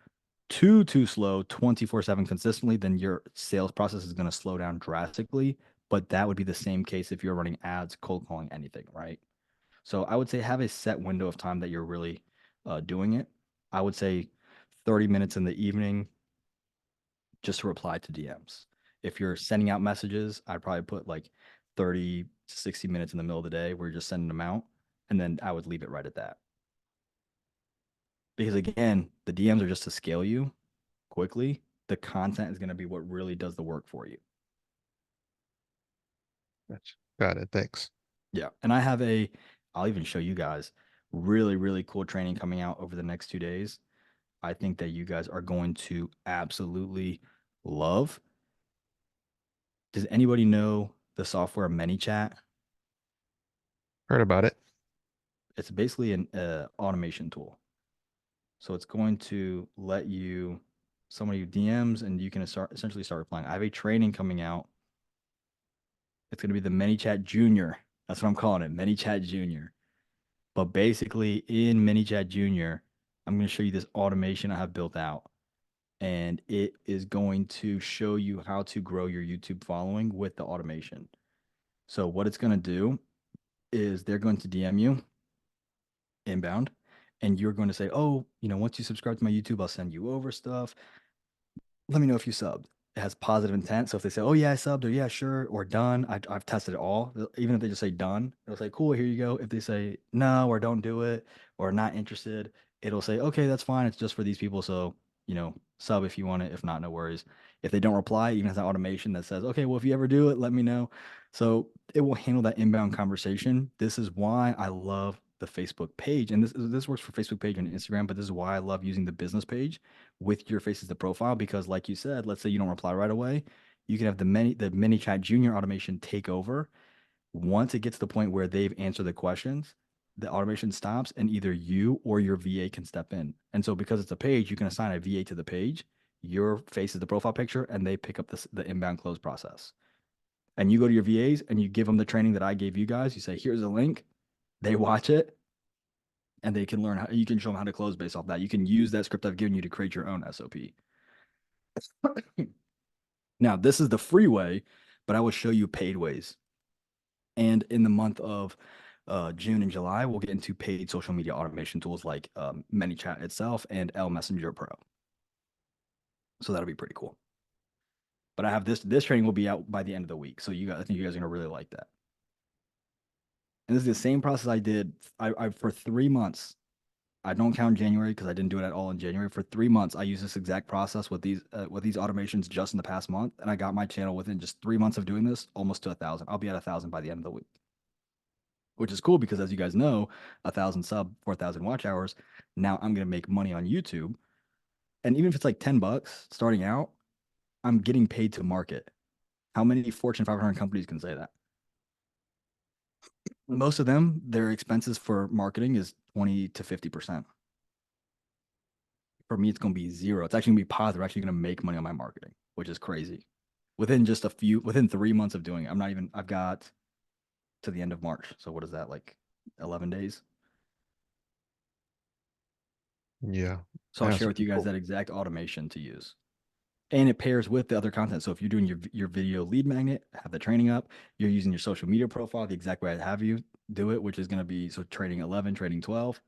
too slow 24/7 consistently, then your sales process is going to slow down drastically. But that would be the same case if you're running ads, cold calling, anything, right? So I would say have a set window of time that you're really doing it. I would say 30 minutes in the evening just to reply to DMs. If you're sending out messages, I'd probably put like 30 to 60 minutes in the middle of the day where you're just sending them out. And then I would leave it right at that. Because again, the DMs are just to scale you quickly. The content is going to be what really does the work for you. Gotcha. Got it. Thanks. Yeah. And I'll even show you guys really, really cool training coming out over the next 2 days. I think that you guys are going to absolutely love. Does anybody know the software ManyChat? Heard about it. It's basically an automation tool. So it's going to let you somebody DMs and you can essentially start replying. I have a training coming out. It's going to be the ManyChat Junior. That's what I'm calling it, ManyChat Junior. But basically, in ManyChat Junior, I'm going to show you this automation I have built out. And it is going to show you how to grow your YouTube following with the automation. So, what it's going to do is they're going to DM you inbound, and you're going to say, oh, once you subscribe to my YouTube, I'll send you over stuff. Let me know if you subbed. It has positive intent. So if they say, oh, yeah, I subbed, or yeah, sure, or done, I've tested it all. Even if they just say done, it'll say, cool, here you go. If they say no, or don't do it, or not interested, it'll say, okay, that's fine. It's just for these people. So, sub if you want it. If not, no worries. If they don't reply, it even has an automation that says, okay, well, if you ever do it, let me know. So it will handle that inbound conversation. This is why I love the Facebook page. And this works for Facebook page and Instagram, but this is why I love using the business page with your face as the profile, because like you said, let's say you don't reply right away, you can have the mini chat junior automation take over. Once it gets to the point where they've answered the questions, the automation stops and either you or your VA can step in. And so because it's a page, you can assign a VA to the page. Your face is the profile picture and they pick up the inbound close process. And you go to your VAs and you give them the training that I gave you guys. You say, here's a link. They watch it and they can learn how you can show them how to close based off that. You can use that script I've given you to create your own SOP. Now, this is the free way, but I will show you paid ways. And in the month of June and July, we'll get into paid social media automation tools like ManyChat itself and L Messenger Pro. So that'll be pretty cool. But I have this training will be out by the end of the week. So I think you guys are gonna really like that. And this is the same process I did. I for 3 months. I don't count January because I didn't do it at all in January. For 3 months, I used this exact process with these automations just in the past month, and I got my channel within just 3 months of doing this almost to 1,000. I'll be at 1,000 by the end of the week, which is cool because as you guys know, 1,000 sub, 4,000 watch hours. Now I'm gonna make money on YouTube, and even if it's like $10 starting out, I'm getting paid to market. How many Fortune 500 companies can say that? Most of them, their expenses for marketing is 20 to 50%. For me, it's going to be zero. It's actually going to be positive. I'm actually going to make money on my marketing, which is crazy. Within 3 months of doing it, I've got to the end of March. So what is that, like 11 days? Yeah. So I'll That's share with you pretty guys cool. that exact automation to use. And it pairs with the other content. So if you're doing your video lead magnet, have the training up, you're using your social media profile the exact way I'd have you do it, which is going to be so training 11, training 12.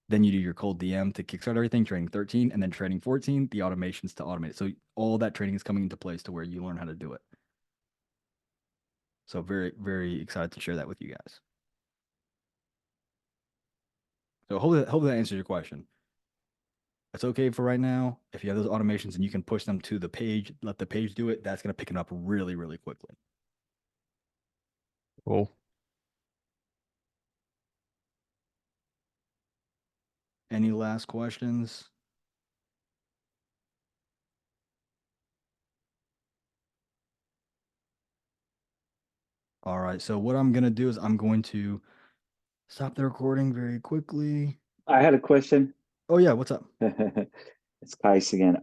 Then you do your cold DM to kickstart everything, training 13, and then training 14, the automations to automate it. So all that training is coming into place to where you learn how to do it. So very, very excited to share that with you guys. So hopefully that answers your question. It's okay for right now. If you have those automations and you can push them to the page, let the page do it, that's going to pick it up really, really quickly. Cool. Any last questions? All right. So what I'm going to do is I'm going to stop the recording very quickly. I had a question. Oh, yeah. What's up? It's Kais again.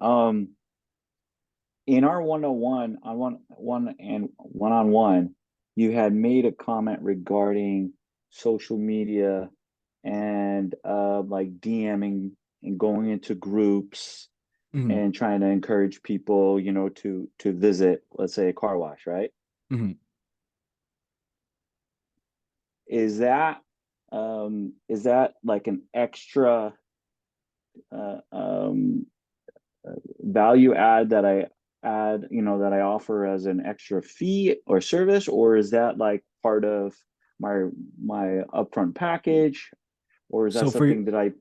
In our 101 on one-on-one, you had made a comment regarding social media and like DMing and going into groups Mhm, and trying to encourage people, to visit, let's say, a car wash, right? mhm. Is that like an extra uh, um, value add that I offer as an extra fee or service, or is that like part of my upfront package, or is that So for something that I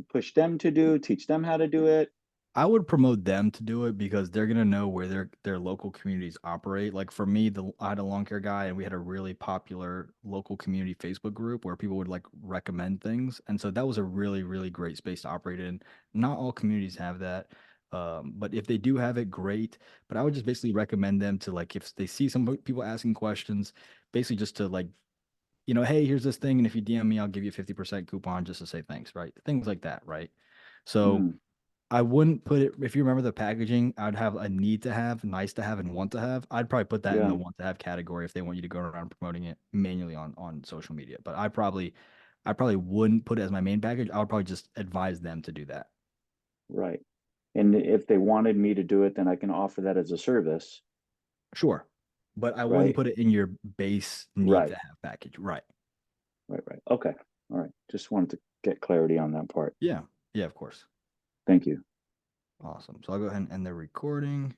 push them to do, teach them how to do it? I would promote them to do it because they're gonna know where their local communities operate. Like for me, I had a lawn care guy, and we had a really popular local community Facebook group where people would like recommend things, and so that was a really really great space to operate in. Not all communities have that, but if they do have it, great. But I would just basically recommend them to like if they see some people asking questions, basically just to like hey, here's this thing, and if you DM me, I'll give you a 50% coupon just to say thanks, right? Things like that, right? So. Mm, I wouldn't put it, if you remember the packaging, I'd have a need to have, nice to have, and want to have. I'd probably put that in the yeah, want to have category if they want you to go around promoting it manually on social media. But I probably wouldn't put it as my main package. I would probably just advise them to do that. right. And if they wanted me to do it, then I can offer that as a service, Sure. But I wouldn't right? put it in your base need to Right, have package. Right. right. Okay, all right. Just wanted to get clarity on that part. Yeah. Yeah, of course. Thank you. Awesome. So I'll go ahead and end the recording.